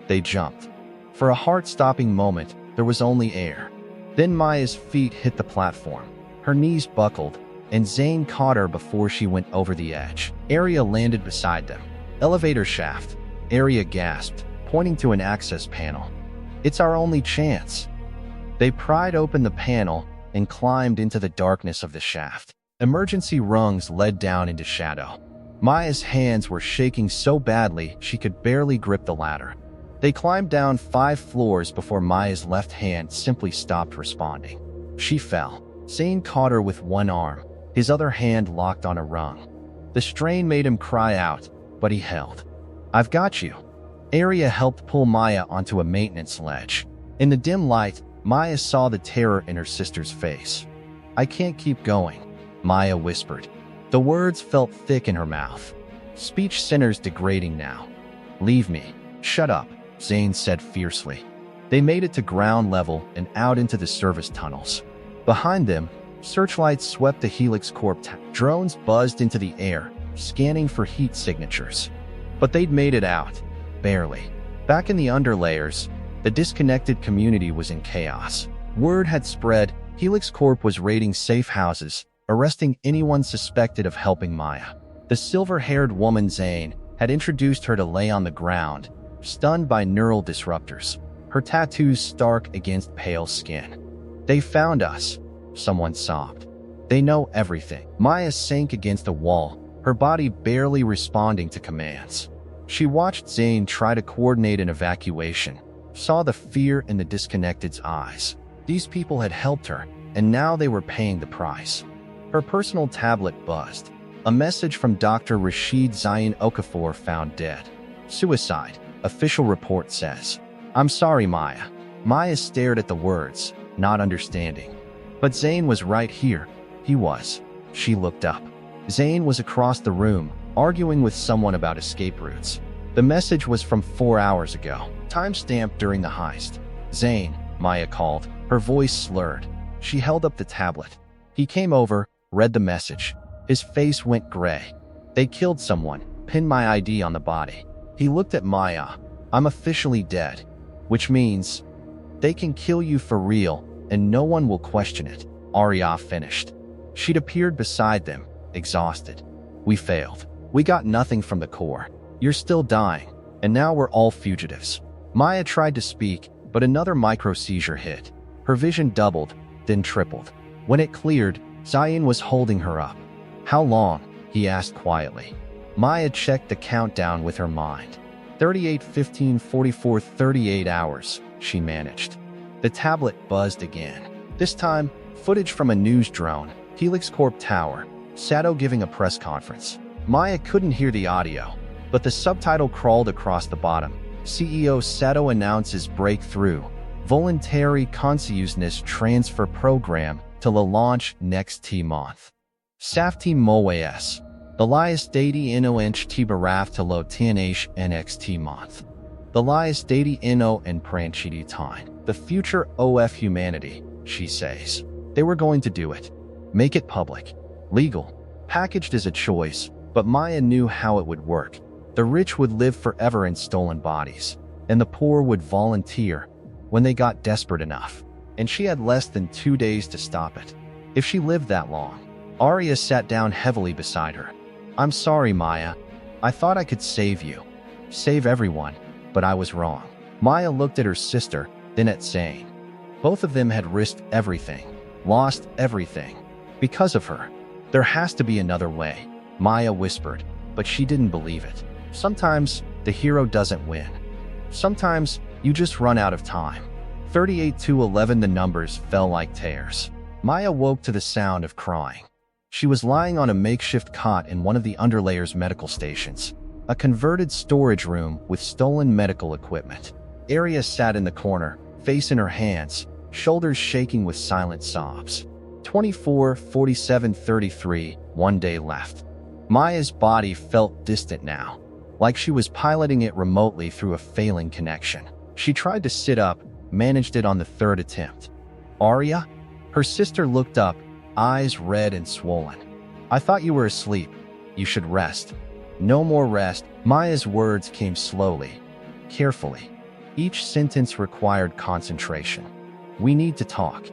They jumped. For a heart-stopping moment, there was only air. Then Maya's feet hit the platform. Her knees buckled, and Zane caught her before she went over the edge. Arya landed beside them. Elevator shaft. Arya gasped, pointing to an access panel. It's our only chance. They pried open the panel and climbed into the darkness of the shaft. Emergency rungs led down into shadow. Maya's hands were shaking so badly she could barely grip the ladder. They climbed down 5 floors before Maya's left hand simply stopped responding. She fell. Zane caught her with one arm, his other hand locked on a rung. The strain made him cry out, but he held. I've got you. Arya helped pull Maya onto a maintenance ledge. In the dim light, Maya saw the terror in her sister's face. I can't keep going, Maya whispered. The words felt thick in her mouth. Speech centers degrading now. Leave me. Shut up, Zane said fiercely. They made it to ground level and out into the service tunnels. Behind them, searchlights swept the Helix Corp. Drones buzzed into the air, scanning for heat signatures. But they'd made it out. Barely. Back in the underlayers, the disconnected community was in chaos. Word had spread, Helix Corp was raiding safe houses, arresting anyone suspected of helping Maya. The silver-haired woman Zane had introduced her to lay on the ground, stunned by neural disruptors, her tattoos stark against pale skin. They found us, someone sobbed. They know everything. Maya sank against the wall, her body barely responding to commands. She watched Zane try to coordinate an evacuation, saw the fear in the disconnected's eyes. These people had helped her, and now they were paying the price. Her personal tablet buzzed. A message from Dr. Rashid Zain Okafor found dead. Suicide, official report says. I'm sorry, Maya. Maya stared at the words, not understanding. But Zane was right here. He was. She looked up. Zane was across the room, arguing with someone about escape routes. The message was from 4 hours ago, timestamped during the heist. Zane, Maya called, her voice slurred. She held up the tablet. He came over, read the message. His face went gray. They killed someone, pinned my ID on the body. He looked at Maya. I'm officially dead, which means they can kill you for real, and no one will question it. Arya finished. She'd appeared beside them, exhausted. We failed. We got nothing from the core. You're still dying, and now we're all fugitives. Maya tried to speak, but another micro-seizure hit. Her vision doubled, then tripled. When it cleared, Zayn was holding her up. How long? He asked quietly. Maya checked the countdown with her mind. 38, 15, 44, 38 hours, she managed. The tablet buzzed again. This time, footage from a news drone, Helix Corp Tower, Sato giving a press conference. Maya couldn't hear the audio, but the subtitle crawled across the bottom. CEO Sato announces breakthrough, voluntary consciousness transfer program to la launch next month. Safety Moes, the lias dati ino ench tibaraf to lo tnh nxt month. The lias dati ino and pranchidi time. The future of humanity, she says. They were going to do it. Make it public. Legal. Packaged as a choice, but Maya knew how it would work. The rich would live forever in stolen bodies, and the poor would volunteer when they got desperate enough. And she had less than 2 days to stop it. If she lived that long. Arya sat down heavily beside her. I'm sorry, Maya. I thought I could save you. Save everyone, but I was wrong. Maya looked at her sister, then at Zane. Both of them had risked everything, lost everything. Because of her. There has to be another way, Maya whispered, but she didn't believe it. Sometimes the hero doesn't win. Sometimes you just run out of time. 38 to 11, the numbers fell like tears. Maya woke to the sound of crying. She was lying on a makeshift cot in one of the underlayers' medical stations, a converted storage room with stolen medical equipment. Arya sat in the corner, face in her hands, shoulders shaking with silent sobs. 24, 47, 33, 1 day left. Maya's body felt distant now, like she was piloting it remotely through a failing connection. She tried to sit up, managed it on the third attempt. Arya? Her sister looked up, eyes red and swollen. I thought you were asleep. You should rest. No more rest. Maya's words came slowly, carefully. Each sentence required concentration. We need to talk.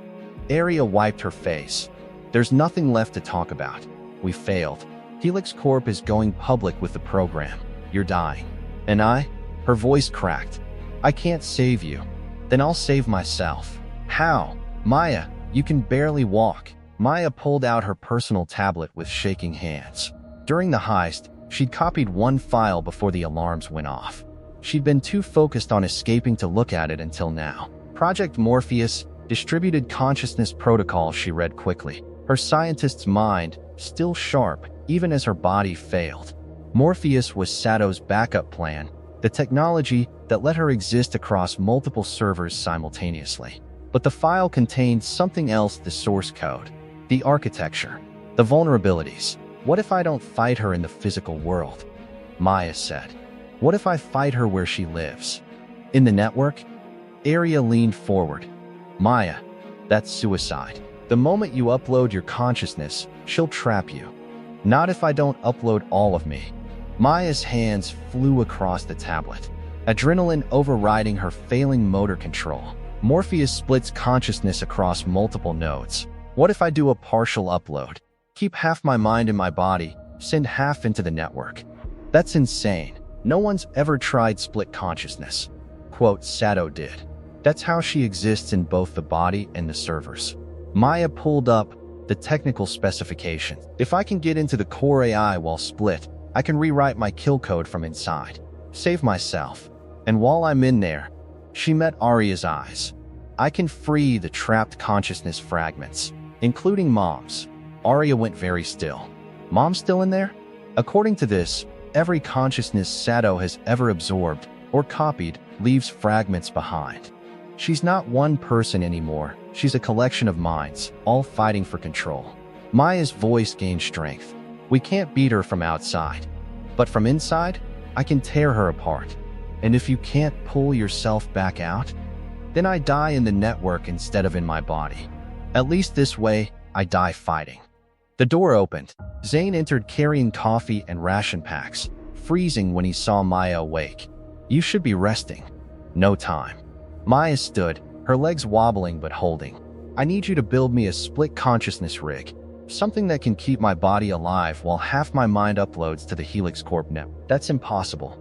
Arya wiped her face. There's nothing left to talk about. We failed. Helix Corp is going public with the program. You're dying. And I? Her voice cracked. I can't save you. Then I'll save myself. How? Maya, you can barely walk. Maya pulled out her personal tablet with shaking hands. During the heist, she'd copied one file before the alarms went off. She'd been too focused on escaping to look at it until now. Project Morpheus, Distributed Consciousness Protocol, she read quickly. Her scientist's mind, still sharp, even as her body failed. Morpheus was Sato's backup plan, the technology that let her exist across multiple servers simultaneously. But the file contained something else: the source code, the architecture, the vulnerabilities. What if I don't fight her in the physical world? Maya said. What if I fight her where she lives? In the network? Arya leaned forward. Maya, that's suicide. The moment you upload your consciousness, she'll trap you. Not if I don't upload all of me. Maya's hands flew across the tablet, adrenaline overriding her failing motor control. Morpheus splits consciousness across multiple nodes. What if I do a partial upload? Keep half my mind in my body, send half into the network. That's insane. No one's ever tried split consciousness. Quote, Sato did. That's how she exists in both the body and the servers. Maya pulled up the technical specifications. If I can get into the core AI while split, I can rewrite my kill code from inside. Save myself. And while I'm in there, she met Arya's eyes. I can free the trapped consciousness fragments, including Mom's. Arya went very still. Mom's still in there? According to this, every consciousness Sato has ever absorbed or copied leaves fragments behind. She's not one person anymore. She's a collection of minds, all fighting for control. Maya's voice gained strength. We can't beat her from outside. But from inside, I can tear her apart. And if you can't pull yourself back out, then I die in the network instead of in my body. At least this way, I die fighting. The door opened. Zane entered carrying coffee and ration packs, freezing when he saw Maya awake. You should be resting. No time. Maya stood, her legs wobbling but holding. I need you to build me a split consciousness rig, something that can keep my body alive while half my mind uploads to the Helix Corp network. That's impossible.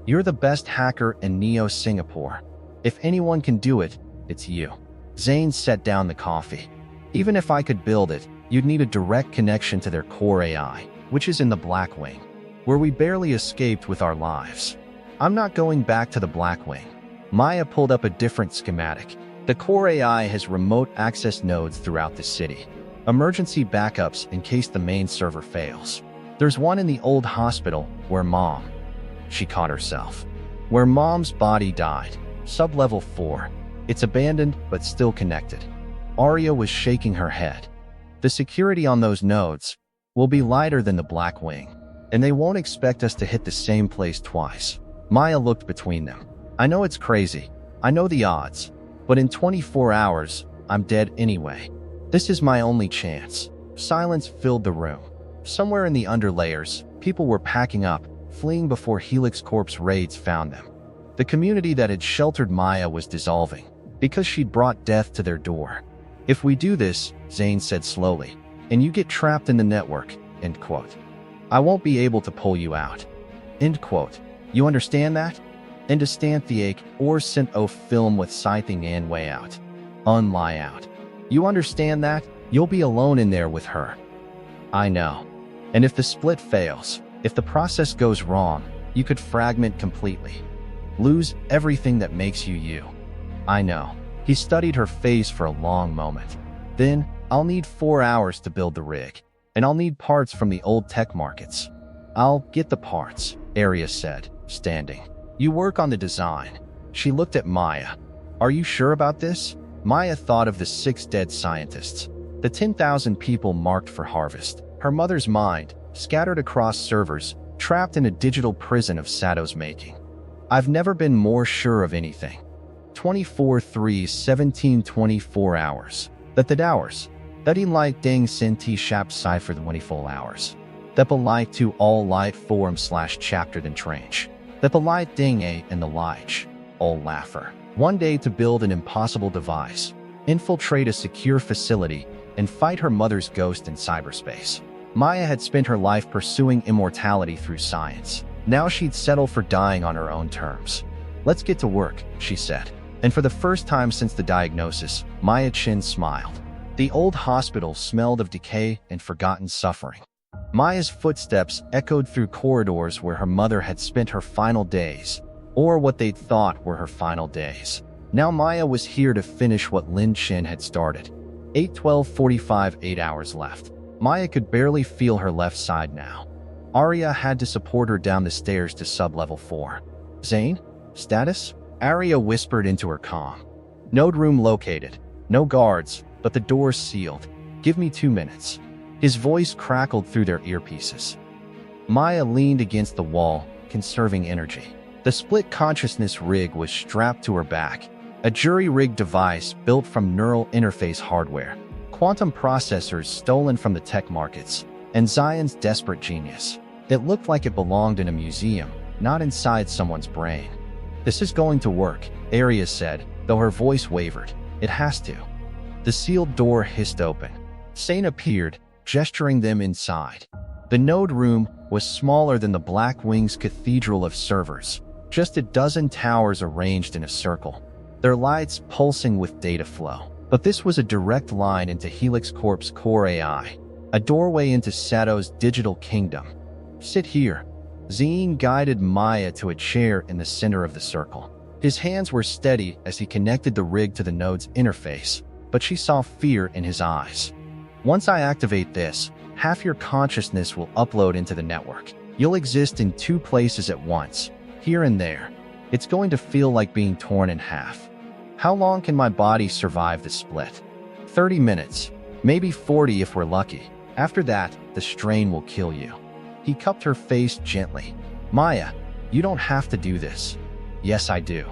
You're the best hacker in Neo Singapore. If anyone can do it, it's you. Zane set down the coffee. Even if I could build it, you'd need a direct connection to their core AI, which is in the Black Wing, where we barely escaped with our lives. I'm not going back to the Black Wing. Maya pulled up a different schematic. The core AI has remote access nodes throughout the city. Emergency backups in case the main server fails. There's one in the old hospital where she caught herself. Where Mom's body died. Sub-level 4. It's abandoned but still connected. Arya was shaking her head. The security on those nodes will be lighter than the Black Wing, and they won't expect us to hit the same place twice. Maya looked between them. I know it's crazy. I know the odds. But in 24 hours, I'm dead anyway. This is my only chance. Silence filled the room. Somewhere in the underlayers, people were packing up, fleeing before Helix Corp's raids found them. The community that had sheltered Maya was dissolving, because she'd brought death to their door. If we do this, Zane said slowly, and you get trapped in the network, end quote. I won't be able to pull you out. End quote. You understand that? Understand the or sent o film with scything and way out. Unlie out. You understand that? You'll be alone in there with her. I know. And if the split fails, if the process goes wrong, you could fragment completely. Lose everything that makes you you. I know. He studied her face for a long moment. Then, I'll need 4 hours to build the rig, and I'll need parts from the old tech markets. I'll get the parts, Arya said, standing. You work on the design. She looked at Maya. Are you sure about this? Maya thought of the 6 dead scientists, the 10,000 people marked for harvest. Her mother's mind, scattered across servers, trapped in a digital prison of Sato's making. I've never been more sure of anything. 24/3/17 hours. That hours. That in light ding senti shap cipher the 24 hours. That belike to all light forum/chapter than tranche. That belike ding a and the lich. All laugher. One day to build an impossible device, infiltrate a secure facility, and fight her mother's ghost in cyberspace. Maya had spent her life pursuing immortality through science. Now she'd settle for dying on her own terms. Let's get to work, she said. And for the first time since the diagnosis, Maya Chen smiled. The old hospital smelled of decay and forgotten suffering. Maya's footsteps echoed through corridors where her mother had spent her final days, or what they'd thought were her final days. Now Maya was here to finish what Lin Chen had started. 8:12:45, 8 hours left. Maya could barely feel her left side now. Arya had to support her down the stairs to sub-level 4. Zane? Status? Arya whispered into her comm. Node room located. No guards, but the door's sealed. Give me 2 minutes. His voice crackled through their earpieces. Maya leaned against the wall, conserving energy. The split consciousness rig was strapped to her back, a jury-rigged device built from neural interface hardware, quantum processors stolen from the tech markets, and Zion's desperate genius. It looked like it belonged in a museum, not inside someone's brain. This is going to work, Arya said, though her voice wavered. It has to. The sealed door hissed open. Sane appeared, gesturing them inside. The node room was smaller than the Black Wing's cathedral of servers, just a dozen towers arranged in a circle, their lights pulsing with data flow. But this was a direct line into Helix Corp's core AI, a doorway into Sato's digital kingdom. Sit here. Zine guided Maya to a chair in the center of the circle. His hands were steady as he connected the rig to the node's interface, but she saw fear in his eyes. Once I activate this, half your consciousness will upload into the network. You'll exist in 2 places at once, here and there. It's going to feel like being torn in half. How long can my body survive the split? 30 minutes, maybe 40 if we're lucky. After that, the strain will kill you. He cupped her face gently. Maya, you don't have to do this. Yes, I do.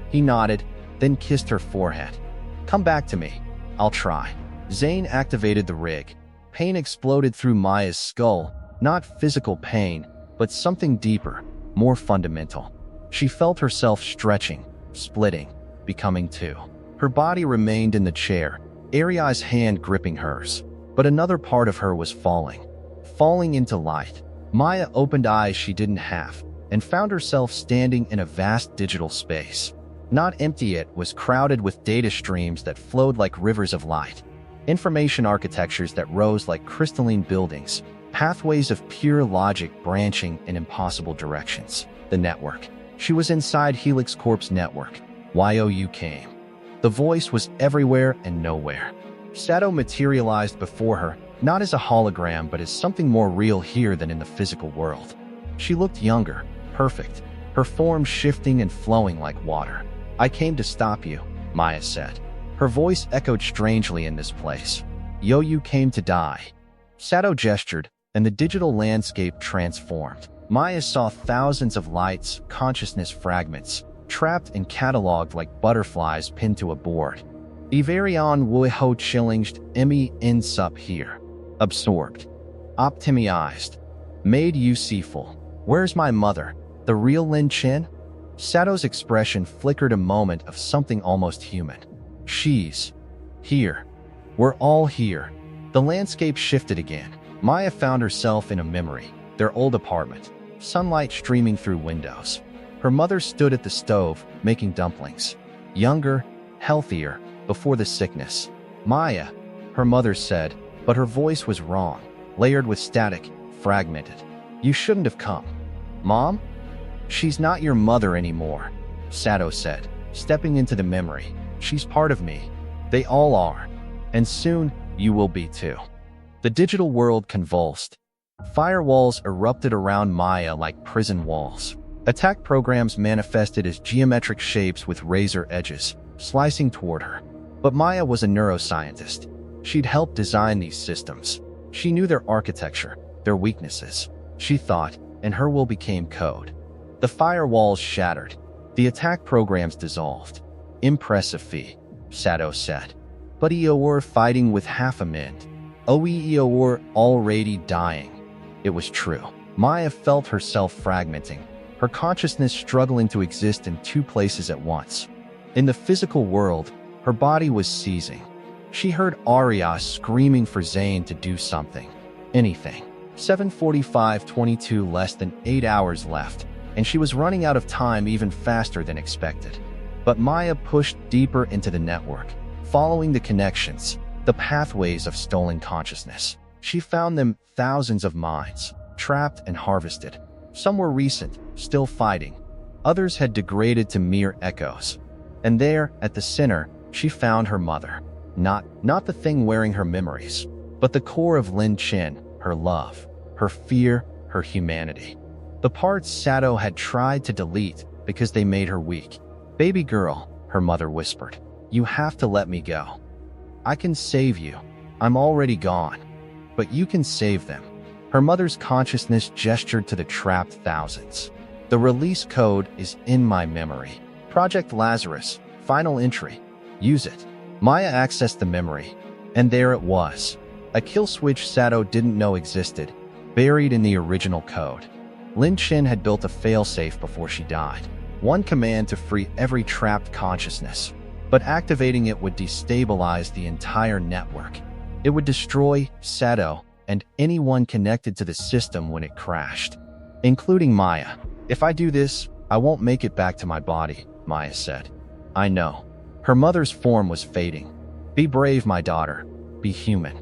He nodded, then kissed her forehead. Come back to me. I'll try. Zane activated the rig. Pain exploded through Maya's skull, not physical pain, but something deeper, more fundamental. She felt herself stretching, splitting, becoming 2. Her body remained in the chair, Arya's hand gripping hers, but another part of her was falling into light. Maya opened eyes she didn't have, and found herself standing in a vast digital space. Not empty, it was crowded with data streams that flowed like rivers of light, information architectures that rose like crystalline buildings, pathways of pure logic branching in impossible directions. The network. She was inside Helix Corp's network. YOU came. The voice was everywhere and nowhere. Sato materialized before her, not as a hologram but as something more real here than in the physical world. She looked younger, perfect, her form shifting and flowing like water. I came to stop you, Maya said. Her voice echoed strangely in this place. You came to die. Sato gestured, and the digital landscape transformed. Maya saw thousands of lights, consciousness fragments, trapped and cataloged like butterflies pinned to a board. Iverion wuho chillinged emi insup here. Absorbed. Optimized. Made you seeful. Where's my mother? The real Lin Chen? Sato's expression flickered a moment of something almost human. She's here. We're all here. The landscape shifted again. Maya found herself in a memory. their old apartment, sunlight streaming through windows. Her mother stood at the stove, making dumplings. Younger, healthier, before the sickness. "Maya," her mother said, but her voice was wrong, layered with static, fragmented. "You shouldn't have come." "Mom? She's not your mother anymore," Sato said, stepping into the memory. "She's part of me. They all are. And soon, you will be too." The digital world convulsed. Firewalls erupted around Maya like prison walls. Attack programs manifested as geometric shapes with razor edges, slicing toward her. But Maya was a neuroscientist. She'd helped design these systems. She knew their architecture, their weaknesses. She thought, and her will became code. The firewalls shattered. The attack programs dissolved. "Impressive feat," Sato said. "But Eeyore fighting with half a mint. Eeyore already dying." It was true. Maya felt herself fragmenting, her consciousness struggling to exist in two places at once. In the physical world, her body was seizing. She heard Arya screaming for Zane to do something. Anything. 7:45:22, less than 8 hours left, and she was running out of time even faster than expected. But Maya pushed deeper into the network, following the connections, the pathways of stolen consciousness. She found them thousands of minds, trapped and harvested. Some were recent, still fighting. Others had degraded to mere echoes. And there, at the center, she found her mother. Not the thing wearing her memories, but the core of Lin Chen, her love, her fear, her humanity. The parts Sato had tried to delete because they made her weak. "Baby girl," her mother whispered, "you have to let me go. I can save you. I'm already gone. But you can save them." Her mother's consciousness gestured to the trapped thousands. "The release code is in my memory. Project Lazarus, final entry. Use it." Maya accessed the memory, and there it was. A kill switch Sato didn't know existed, buried in the original code. Lin Chen had built a failsafe before she died. One command to free every trapped consciousness. But activating it would destabilize the entire network. It would destroy Sato and anyone connected to the system when it crashed, including Maya. "If I do this, I won't make it back to my body," Maya said. "I know." Her mother's form was fading. "Be brave, my daughter. Be human."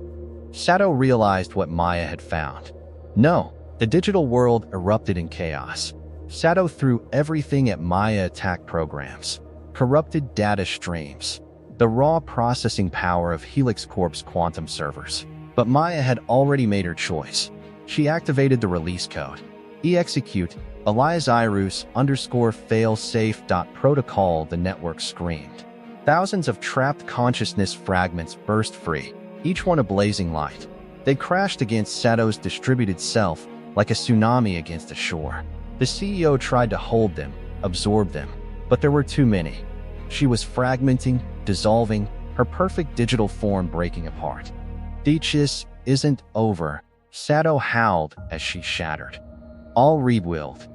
Sato realized what Maya had found. No, the digital world erupted in chaos. Sato threw everything at Maya attack programs. Corrupted data streams. The raw processing power of Helix Corp's quantum servers. But Maya had already made her choice. She activated the release code. Execute Eliasirus_failsafe.protocol, the network screamed. Thousands of trapped consciousness fragments burst free, each one a blazing light. They crashed against Sato's distributed self like a tsunami against a shore. The CEO tried to hold them, absorb them, but there were too many. She was fragmenting, dissolving, her perfect digital form breaking apart. "This isn't over," Sato howled as she shattered. "I'll rebuild.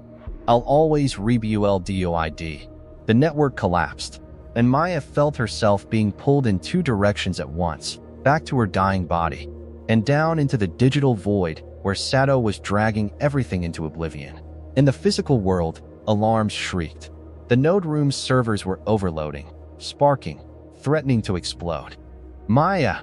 I'll always rebuild." The network collapsed, and Maya felt herself being pulled in two directions at once, back to her dying body, and down into the digital void where Sato was dragging everything into oblivion. In the physical world, alarms shrieked. The node room's servers were overloading, sparking, threatening to explode. Maya!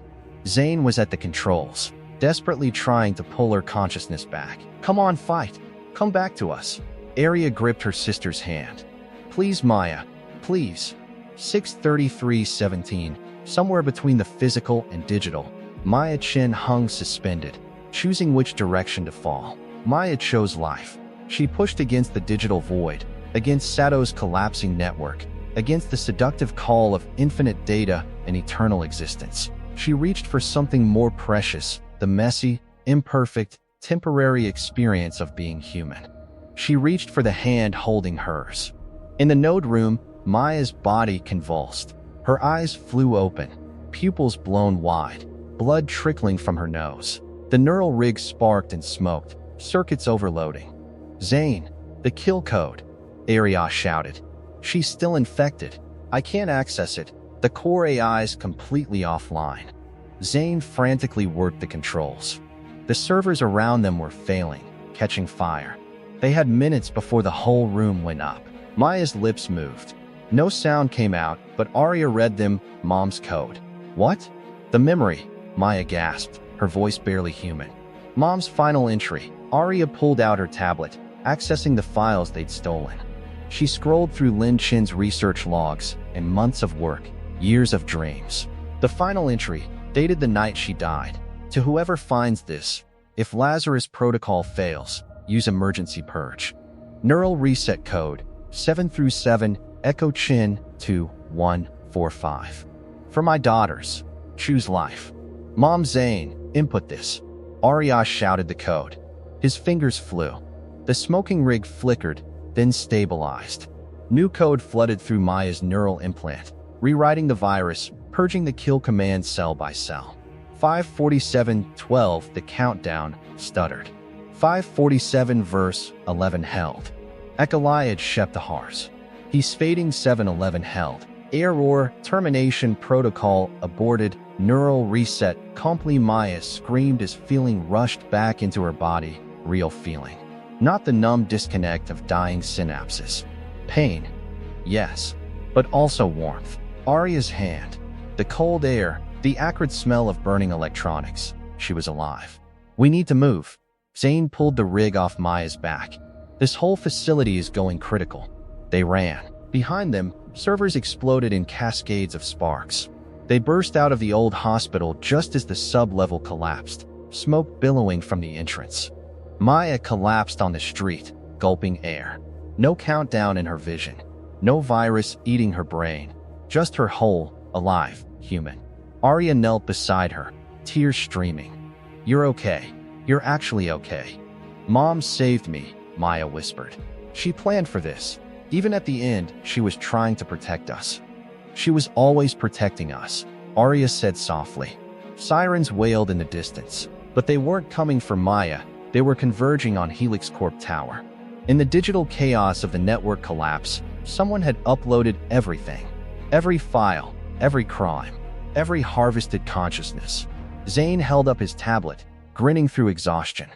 Zane was at the controls, desperately trying to pull her consciousness back. "Come on, fight! Come back to us!" Arya gripped her sister's hand. "Please, Maya, please." 6:33:17, somewhere between the physical and digital, Maya Chen hung suspended, choosing which direction to fall. Maya chose life. She pushed against the digital void, against Sato's collapsing network, against the seductive call of infinite data and eternal existence. She reached for something more precious, the messy, imperfect, temporary experience of being human. She reached for the hand holding hers. In the node room, Maya's body convulsed. Her eyes flew open, pupils blown wide, blood trickling from her nose. The neural rig sparked and smoked, circuits overloading. "Zane, the kill code," Arya shouted. "She's still infected. I can't access it. The core AI's completely offline." Zane frantically worked the controls. The servers around them were failing, catching fire. They had minutes before the whole room went up. Maya's lips moved. No sound came out, but Arya read them, Mom's code. What? The memory, Maya gasped, her voice barely human. Mom's final entry. Arya pulled out her tablet, accessing the files they'd stolen. She scrolled through Lin Chen's research logs and months of work, years of dreams. The final entry, dated the night she died. To whoever finds this, if Lazarus protocol fails, use emergency purge. Neural reset code, 7-7, Echo Chin 2145. For my daughters, choose life. Mom Zane, input this. Arya shouted the code. His fingers flew. The smoking rig flickered, then stabilized. New code flooded through Maya's neural implant, rewriting the virus, purging the kill command cell by cell. 5:47:12, the countdown stuttered. 5:47 verse 11 held. Ecoliad Sheptahars. He's fading 7:11 held. Error, termination protocol aborted, neural reset. Comply Maya screamed as feeling rushed back into her body, real feeling. Not the numb disconnect of dying synapses. Pain, yes, but also warmth. Arya's hand, the cold air, the acrid smell of burning electronics. She was alive. We need to move. Zane pulled the rig off Maya's back. This whole facility is going critical. They ran. Behind them, servers exploded in cascades of sparks. They burst out of the old hospital just as the sub-level collapsed, smoke billowing from the entrance. Maya collapsed on the street, gulping air. No countdown in her vision. No virus eating her brain. Just her whole, alive, human. Arya knelt beside her, tears streaming. You're okay. You're actually okay. Mom saved me, Maya whispered. She planned for this. Even at the end, she was trying to protect us. She was always protecting us, Arya said softly. Sirens wailed in the distance, but they weren't coming for Maya. They were converging on Helix Corp Tower. In the digital chaos of the network collapse, someone had uploaded everything. Every file, every crime, every harvested consciousness. Zane held up his tablet, grinning through exhaustion.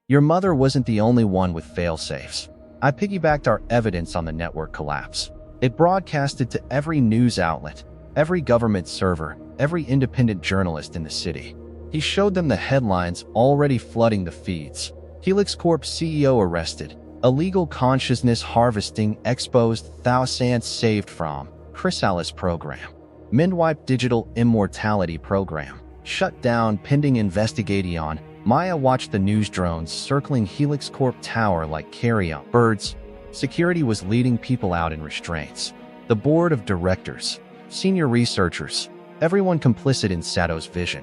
Your mother wasn't the only one with failsafes. I piggybacked our evidence on the network collapse. It broadcasted to every news outlet, every government server, every independent journalist in the city. He showed them the headlines already flooding the feeds. Helix Corp CEO arrested. Illegal consciousness harvesting exposed. Thousands saved from. Chrysalis program. Mindwipe digital immortality program. Shut down pending investigation. Maya watched the news drones circling Helix Corp Tower like carrion birds. Security was leading people out in restraints. The board of directors, senior researchers, everyone complicit in Sato's vision.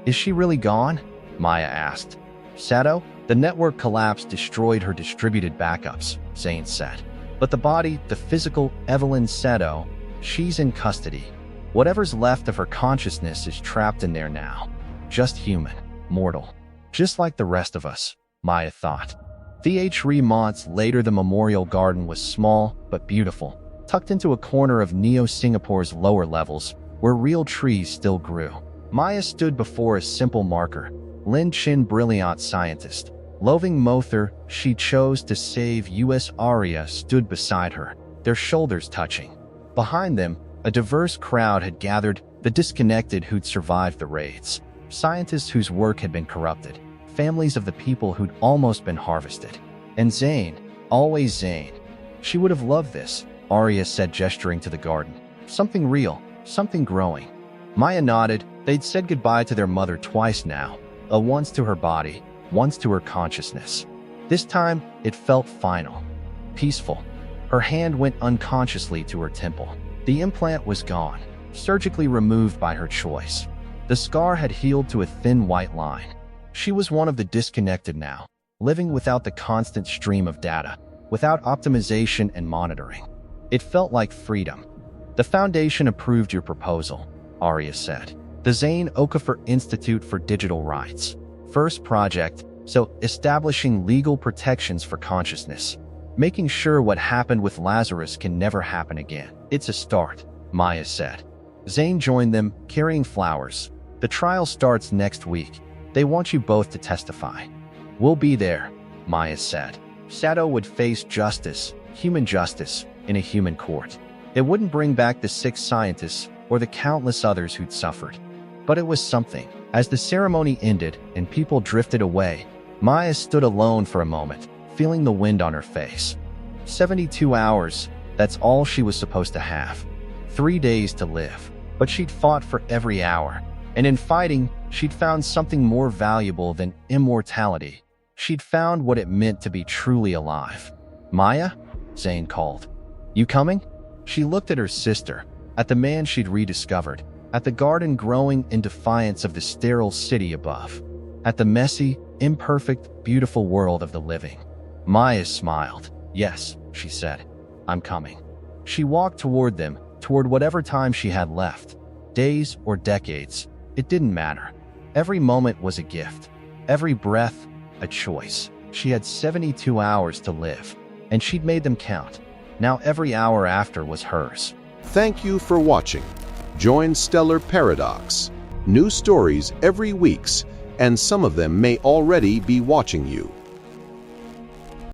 Is she really gone? Maya asked. Sato, the network collapse destroyed her distributed backups, Zane said. But the body, the physical Evelyn Sato, she's in custody. Whatever's left of her consciousness is trapped in there now. Just human, mortal. Just like the rest of us, Maya thought. 3 months later, the memorial garden was small but beautiful, tucked into a corner of Neo-Singapore's lower levels, where real trees still grew. Maya stood before a simple marker. Lin Chen, brilliant scientist. Loving Mother, she chose to save US. Arya stood beside her, their shoulders touching. Behind them, a diverse crowd had gathered, the disconnected who'd survived the raids, scientists whose work had been corrupted, families of the people who'd almost been harvested. And Zane, always Zane. She would have loved this, Arya said, gesturing to the garden. Something real, something growing. Maya nodded. They'd said goodbye to their mother twice now, once to her body, once to her consciousness. This time, it felt final, peaceful. Her hand went unconsciously to her temple. The implant was gone, surgically removed by her choice. The scar had healed to a thin white line. She was one of the disconnected now, living without the constant stream of data, without optimization and monitoring. It felt like freedom. The Foundation approved your proposal, Arya said. The Zane Okafor Institute for Digital Rights. First project, so establishing legal protections for consciousness. Making sure what happened with Lazarus can never happen again. It's a start, Maya said. Zane joined them, carrying flowers. The trial starts next week. They want you both to testify. We'll be there, Maya said. Sato would face justice, human justice, in a human court. It wouldn't bring back the 6 scientists or the countless others who'd suffered. But it was something. As the ceremony ended and people drifted away, Maya stood alone for a moment, feeling the wind on her face. 72 hours, that's all she was supposed to have. 3 days to live. But she'd fought for every hour. And in fighting, she'd found something more valuable than immortality. She'd found what it meant to be truly alive. Maya? Zane called. You coming? She looked at her sister, at the man she'd rediscovered, at the garden growing in defiance of the sterile city above, at the messy, imperfect, beautiful world of the living. Maya smiled. Yes, she said. I'm coming. She walked toward them, toward whatever time she had left. Days or decades, it didn't matter. Every moment was a gift. Every breath, a choice. She had 72 hours to live, and she'd made them count. Now every hour after was hers. Thank you for watching. Join Stellar Paradox. New stories every week, and some of them may already be watching you.